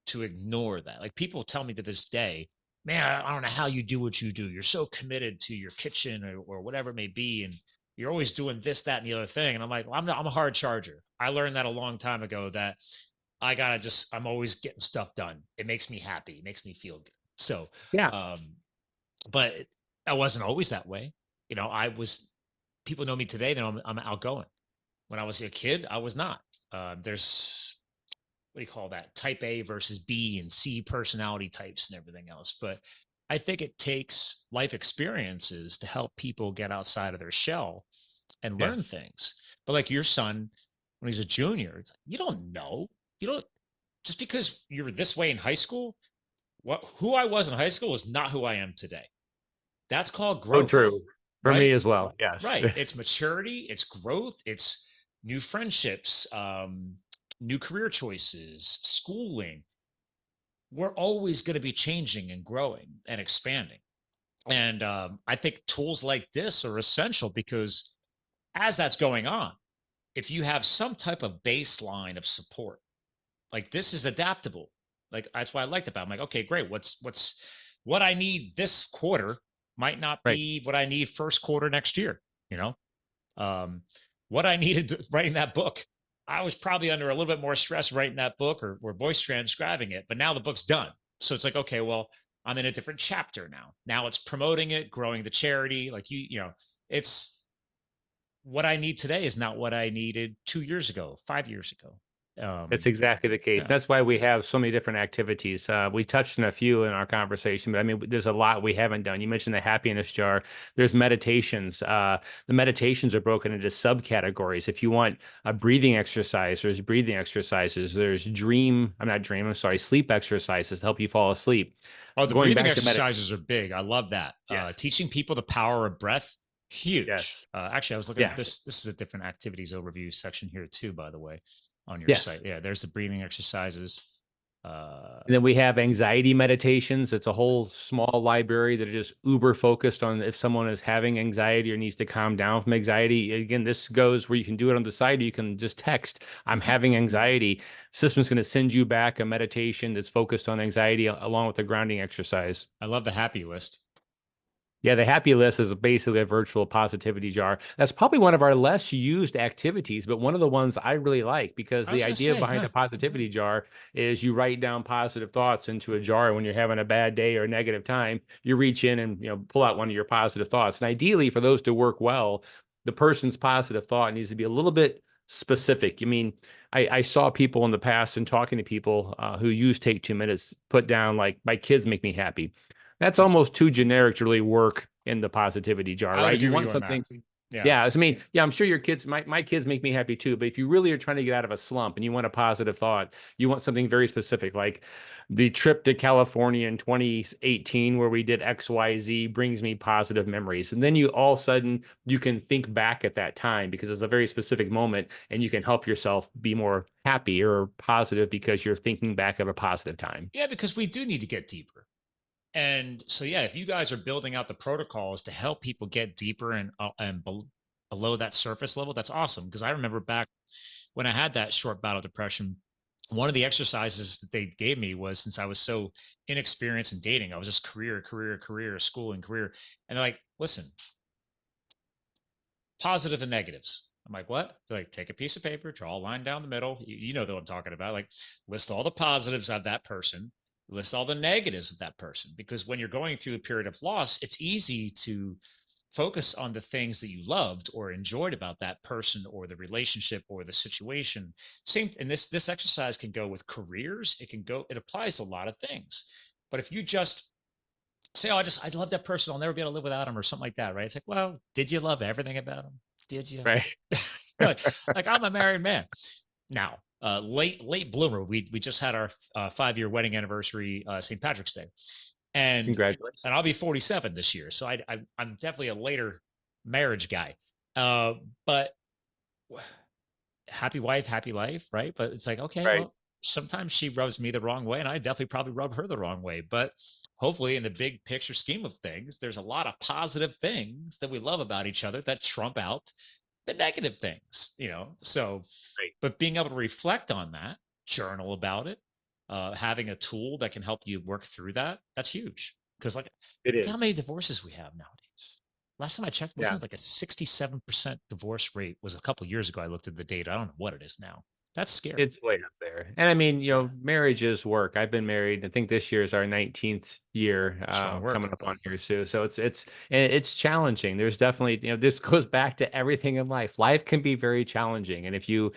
to ignore that. Like people tell me to this day, man, I don't know how you do what you do. You're so committed to your kitchen or whatever it may be. And you're always doing this, that, and the other thing. And I'm like, well, I'm a hard charger. I learned that a long time ago that I'm always getting stuff done. It makes me happy. It makes me feel good. So, Yeah. um, but I wasn't always that way. People know me today that I'm outgoing. When I was a kid, I was not. There's, what do you call that? Type A versus B and C personality types and everything else. But I think it takes life experiences to help people get outside of their shell and learn Yes. things. But like your son, when he's a junior, it's like, you don't know. You don't, just because you were this way in high school, who I was in high school is not who I am today. That's called So growth, true for me right? as well. Yes. Right. It's maturity, it's growth, it's new friendships, new career choices, schooling. We're always going to be changing and growing and expanding. And I think tools like this are essential because as that's going on, if you have some type of baseline of support, like this is adaptable. Like that's what I liked about it. I'm like, okay, great. What I need this quarter might not Right. be what I need first quarter next year, you know? What I needed writing that book, I was probably under a little bit more stress writing that book or voice transcribing it, but now the book's done. So it's like, okay, well, I'm in a different chapter now. Now it's promoting it, growing the charity. Like you know, it's what I need today is not what I needed 2 years ago, 5 years ago. That's Um, exactly the case. yeah. That's why we have so many different activities. We touched on a few in our conversation, but I mean, there's a lot we haven't done. You mentioned the happiness jar. There's meditations. The meditations are broken into subcategories. If you want a breathing exercise, there's breathing exercises. There's I'm sorry, sleep exercises to help you fall asleep. Oh, the Going breathing back to exercises are big. I love that. yes, Teaching people the power of breath, huge. yes, Actually, I was looking at yeah, this. This is a different activities overview section here too, by the way, on your site. yes. Yeah, there's the breathing exercises. Uh, And then we have anxiety meditations. It's a whole small library that are just uber focused on if someone is having anxiety or needs to calm down from anxiety. Again, this goes where you can do it on the side. You can just text, I'm mhm. having anxiety. System's going to send you back a meditation that's focused on anxiety along with a grounding exercise. I love the happy list. Yeah, the happy list is basically a virtual positivity jar. That's probably one of our less used activities, but one of the ones I really like because I the was gonna idea say, behind huh? a positivity jar is you write down positive thoughts into a jar. When you're having a bad day or a negative time, you reach in and pull out one of your positive thoughts. And ideally, for those to work well, the person's positive thought needs to be a little bit specific. I mean, I saw people in the past and talking to people who use Take 2 Minutes put down like, my kids make me happy. That's almost too generic to really work in the positivity jar, I would right? agree You with want you on that. something. Yeah, Yeah, I mean, yeah, I'm sure your kids, my kids make me happy too. But if you really are trying to get out of a slump and you want a positive thought, you want something very specific, like the trip to California in 2018 where we did XYZ brings me positive memories. And then you all of a sudden you can think back at that time because it's a very specific moment and you can help yourself be more happy or positive because you're thinking back of a positive time. yeah, because we do need to get deeper. And so, yeah, if you guys are building out the protocols to help people get deeper and below that surface level, that's awesome. Because I remember back when I had that short bout of depression, one of the exercises that they gave me was, since I was so inexperienced in dating, I was just career, school and career. And they're like, listen, positive and negatives. I'm like, what? They're like, take a piece of paper, draw a line down the middle. You know what I'm talking about. Like, list all the positives of that person, list all the negatives of that person. Because when you're going through a period of loss, it's easy to focus on the things that you loved or enjoyed about that person or the relationship or the situation. Same, and this exercise can go with careers. It applies to a lot of things. But if you just say, "Oh, I love that person. I'll never be able to live without him," or something like that, right? It's like, well, did you love everything about him? Did you? Right. like, like, I'm a married man now. Late bloomer. We just had our 5-year wedding anniversary, St. Patrick's Day, and I'll Congratulations. be 47 this year, so I'm definitely a later marriage guy. But happy wife, happy life, right? But it's like, okay, Right. well, sometimes she rubs me the wrong way, and I definitely probably rub her the wrong way. But hopefully, in the big picture scheme of things, there's a lot of positive things that we love about each other that trump out the negative things, you know? So, Right. but being able to reflect on that, journal about it, having a tool that can help you work through that, that's huge. Because, like, It look how is. many divorces we have nowadays. Last time I checked, wasn't Yeah. it like a 67% divorce rate? Was a couple years ago. I looked at the data. I don't know what it is now. That's scary. It's way up there. And I mean, Yeah. marriage is work. I've been married. I think this year is our 19th year Strong coming work. up on here soon. So it's challenging. There's definitely, this goes back to everything in life. Life can be very challenging. And if you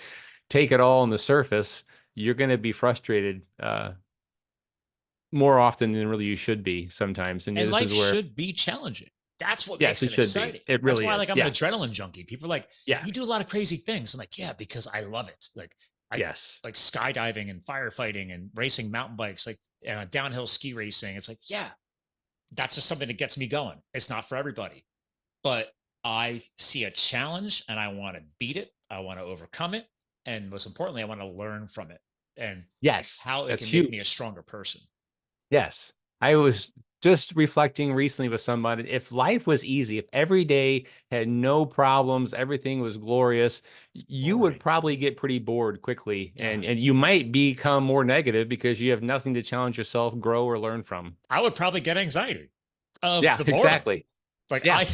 take it all on the surface, you're going to be frustrated more often than really you should be sometimes. And And this life is where, should be challenging. That's what yes, makes it it should be. exciting. It That's really why, like, is. I'm an Yeah. adrenaline junkie. People are like, Yeah. you do a lot of crazy things. I'm like, yeah, because I love it. Like, I Yes. like skydiving and firefighting and racing mountain bikes, like downhill ski racing. It's like, yeah, that's just something that gets me going. It's not for everybody, but I see a challenge and I want to beat it. I want to overcome it. And most importantly, I want to learn from it and Yes. how it That's can make me a huge. stronger person. Yes. I was just reflecting recently with somebody, if life was easy, if every day had no problems, everything was glorious, It's you would boring. probably get pretty bored quickly, Yeah. and you might become more negative because you have nothing to challenge yourself, grow, or learn from. I would probably get anxiety of Yeah, the boredom. exactly. Like Yeah, I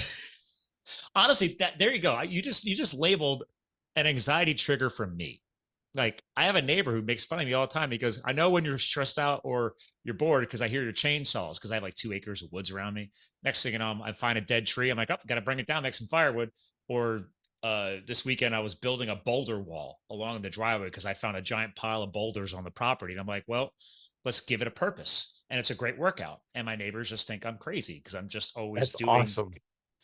honestly, that there you go. You just labeled an anxiety trigger for me. Like I have a neighbor who makes fun of me all the time. He goes, "I know when you're stressed out or you're bored because I hear your chainsaws because I have like 2 acres of woods around me. Next thing you know, I find a dead tree. I'm like, oh, got to bring it down, make some firewood." Or this weekend, I was building a boulder wall along the driveway because I found a giant pile of boulders on the property, and I'm like, well, let's give it a purpose. And it's a great workout. And my neighbors just think I'm crazy because I'm just always that's doing awesome.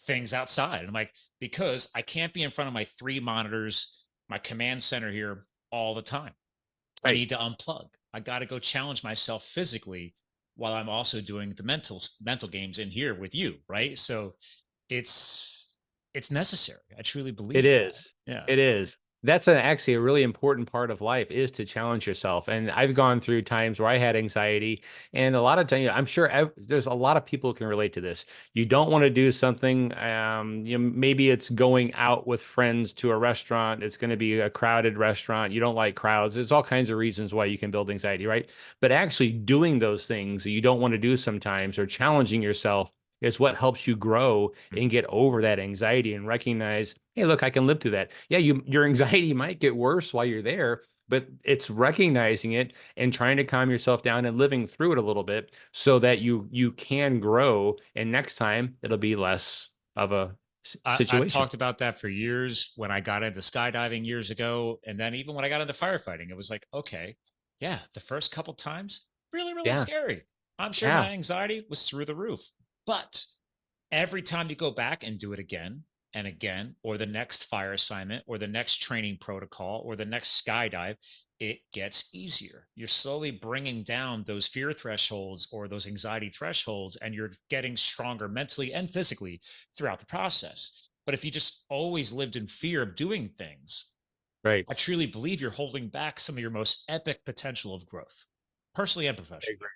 things outside. And I'm like, because I can't be in front of my 3 monitors, my command center here all the time. I Right. need to unplug. I got to go challenge myself physically while I'm also doing the mental games in here with you, right? So it's necessary. I truly It believe that. is. Yeah. It is. That's actually a really important part of life is to challenge yourself. And I've gone through times where I had anxiety, and a lot of times, I'm sure there's a lot of people who can relate to this. You don't want to do something. Maybe it's going out with friends to a restaurant. It's going to be a crowded restaurant. You don't like crowds. There's all kinds of reasons why you can build anxiety, right? But actually doing those things that you don't want to do sometimes, or challenging yourself, is what helps you grow and get over that anxiety and recognize, hey, look, I can live through that. Yeah, your anxiety might get worse while you're there, but it's recognizing it and trying to calm yourself down and living through it a little bit so that you can grow, and next time it'll be less of a I've situation. talked about that for years when I got into skydiving years ago. And then even when I got into firefighting, it was like, okay, yeah, the first couple times, really, really Yeah, scary. I'm sure yeah, my anxiety was through the roof. But every time you go back and do it again and again, or the next fire assignment, or the next training protocol, or the next skydive, it gets easier. You're slowly bringing down those fear thresholds or those anxiety thresholds, and you're getting stronger mentally and physically throughout the process. But if you just always lived in fear of doing things, right. I truly believe you're holding back some of your most epic potential of growth, personally and I professionally. agree.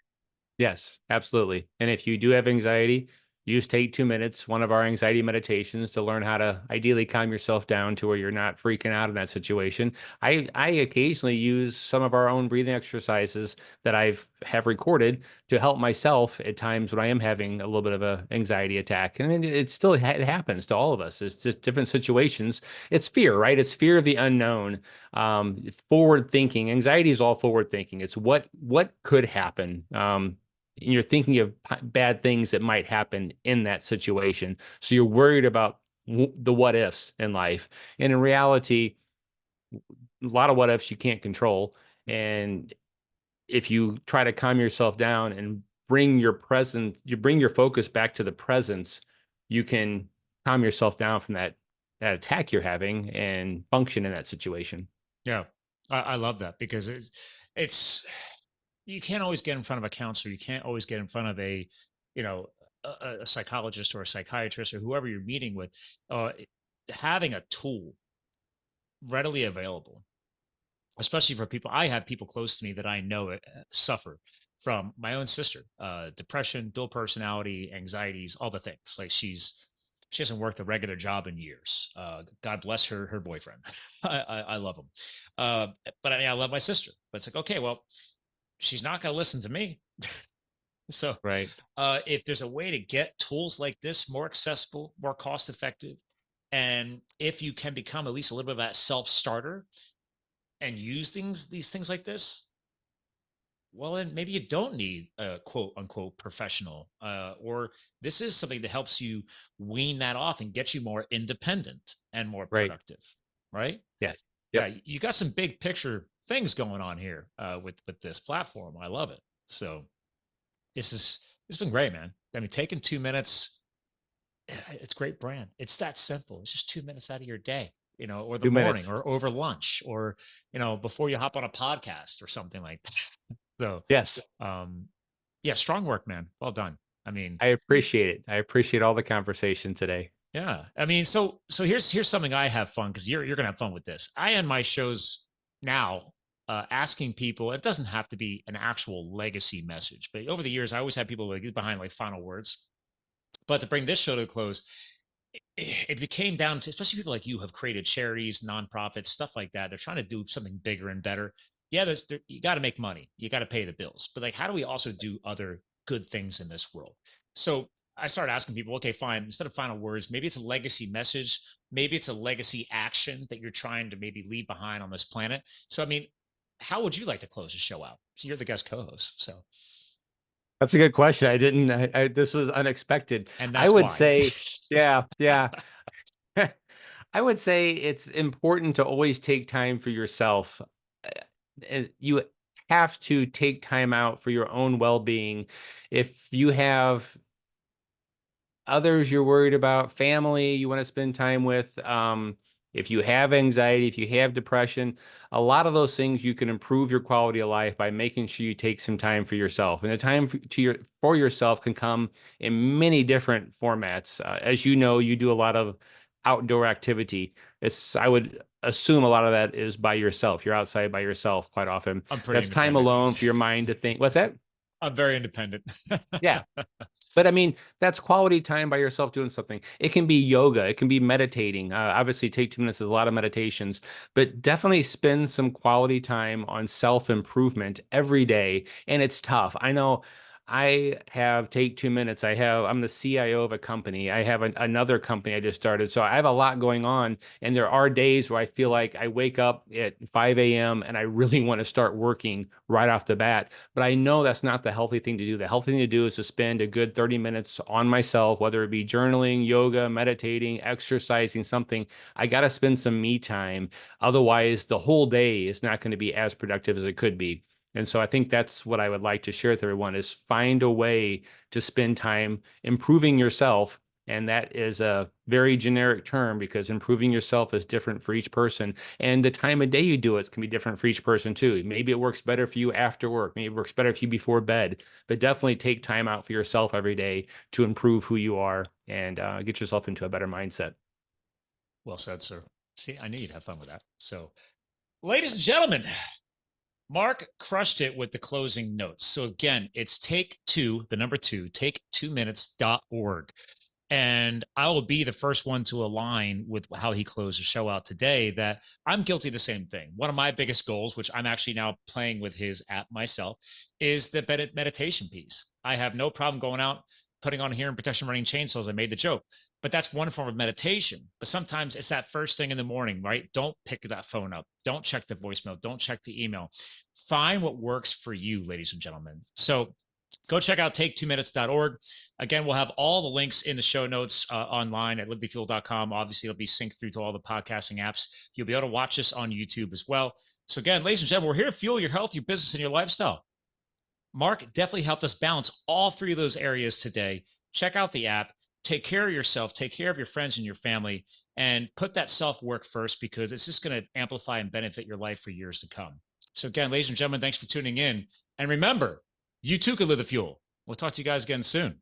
Yes, absolutely. And if you do have anxiety, you just take 2 minutes, one of our anxiety meditations to learn how to ideally calm yourself down to where you're not freaking out in that situation. I occasionally use some of our own breathing exercises that have recorded to help myself at times when I am having a little bit of a anxiety attack. And it still it happens to all of us. It's just different situations. It's fear, right? It's fear of the unknown. It's forward thinking. Anxiety is all forward thinking. It's what could happen. And you're thinking of bad things that might happen in that situation. So you're worried about the what ifs in life. And in reality, a lot of what ifs you can't control. And if you try to calm yourself down and you bring your focus back to the presence, you can calm yourself down from that attack you're having and function in that situation. Yeah, I love that because it's you can't always get in front of a counselor. You can't always get in front of you know, a psychologist or a psychiatrist or whoever you're meeting with. Uh, Having a tool readily available, especially for people. I have people close to me that I know suffer from my own sister, depression, dual personality, anxieties, all the things. Like she hasn't worked a regular job in years. God bless her boyfriend. I love him. But I mean, I love my sister. But it's like, okay, well, she's not going to listen to me. So Right. if there's a way to get tools like this more accessible, more cost effective, and if you can become at least a little bit of that self starter and use these things like this, well, then maybe you don't need a quote unquote professional, or this is something that helps you wean that off and get you more independent and more Right. productive, right? Yeah. Yeah, Yep. you got some big picture things going on here with this platform. I love it. So this is it's been great, man. I mean, taking 2 minutes, it's great brand. It's that simple. It's just 2 minutes out of your day, or the 2 minutes. morning or over lunch or, before you hop on a podcast or something like that. So, Yes. um, yeah, strong work, man. Well done. I mean, I appreciate it. I appreciate all the conversation today. yeah. I mean, so here's something I have fun because you're gonna have fun with this. I end my shows now asking people, it doesn't have to be an actual legacy message, but over the years, I always had people like get behind like final words. But to bring this show to a close, it became down to, especially people like you have created charities, nonprofits, stuff like that. They're trying to do something bigger and better. Yeah, you got to make money, you got to pay the bills, but like, how do we also do other good things in this world? So I started asking people, okay, fine, instead of final words, maybe it's a legacy message, maybe it's a legacy action that you're trying to maybe leave behind on this planet. So, I mean, how would you like to close the show out? So you're the guest co-host, so. That's a good question. This was unexpected. And I that's would why. say, yeah. I would say it's important to always take time for yourself. And you have to take time out for your own well-being. If you have others you're worried about, family you want to spend time with, if you have anxiety, if you have depression, a lot of those things you can improve your quality of life by making sure you take some time for yourself. And the time for yourself can come in many different formats. As you know, you do a lot of outdoor activity. I would assume a lot of that is by yourself. You're outside by yourself quite often. I'm pretty That's time independent. alone for your mind to think. What's that? I'm very independent. Yeah. But I mean, that's quality time by yourself doing something. It can be yoga. It can be meditating. Obviously, take 2 minutes is a lot of meditations, but definitely spend some quality time on self-improvement every day. And it's tough. I know I have take 2 minutes. I'm the CIO of a company. I have another company I just started. So I have a lot going on. And there are days where I feel like I wake up at 5 a.m. and I really want to start working right off the bat. But I know that's not the healthy thing to do. The healthy thing to do is to spend a good 30 minutes on myself, whether it be journaling, yoga, meditating, exercising, something. I got to spend some me time. Otherwise, the whole day is not going to be as productive as it could be. And so I think that's what I would like to share with everyone is find a way to spend time improving yourself. And that is a very generic term because improving yourself is different for each person. And the time of day you do it can be different for each person too. Maybe it works better for you after work. Maybe it works better for you before bed. But definitely take time out for yourself every day to improve who you are and get yourself into a better mindset. Well said, sir. See, I knew you'd have fun with that. So, ladies and gentlemen, Marc crushed it with the closing notes. So again, it's the number two, take2minutes.org. And I will be the first one to align with how he closed the show out today that I'm guilty of the same thing. One of my biggest goals, which I'm actually now playing with his app myself, is the meditation piece. I have no problem going out, putting on hearing protection, running chainsaws. I made the joke, but that's one form of meditation. But sometimes it's that first thing in the morning, right? Don't pick that phone up. Don't check the voicemail. Don't check the email. Find what works for you, ladies and gentlemen. So go check out take2minutes.org. Again, we'll have all the links in the show notes online at livethefuel.com. Obviously, it'll be synced through to all the podcasting apps. You'll be able to watch this on YouTube as well. So again, ladies and gentlemen, we're here to fuel your health, your business, and your lifestyle. Marc definitely helped us balance all three of those areas today. Check out the app. Take care of yourself. Take care of your friends and your family. And put that self-work first because it's just going to amplify and benefit your life for years to come. So again, ladies and gentlemen, thanks for tuning in. And remember, you too could live the fuel. We'll talk to you guys again soon.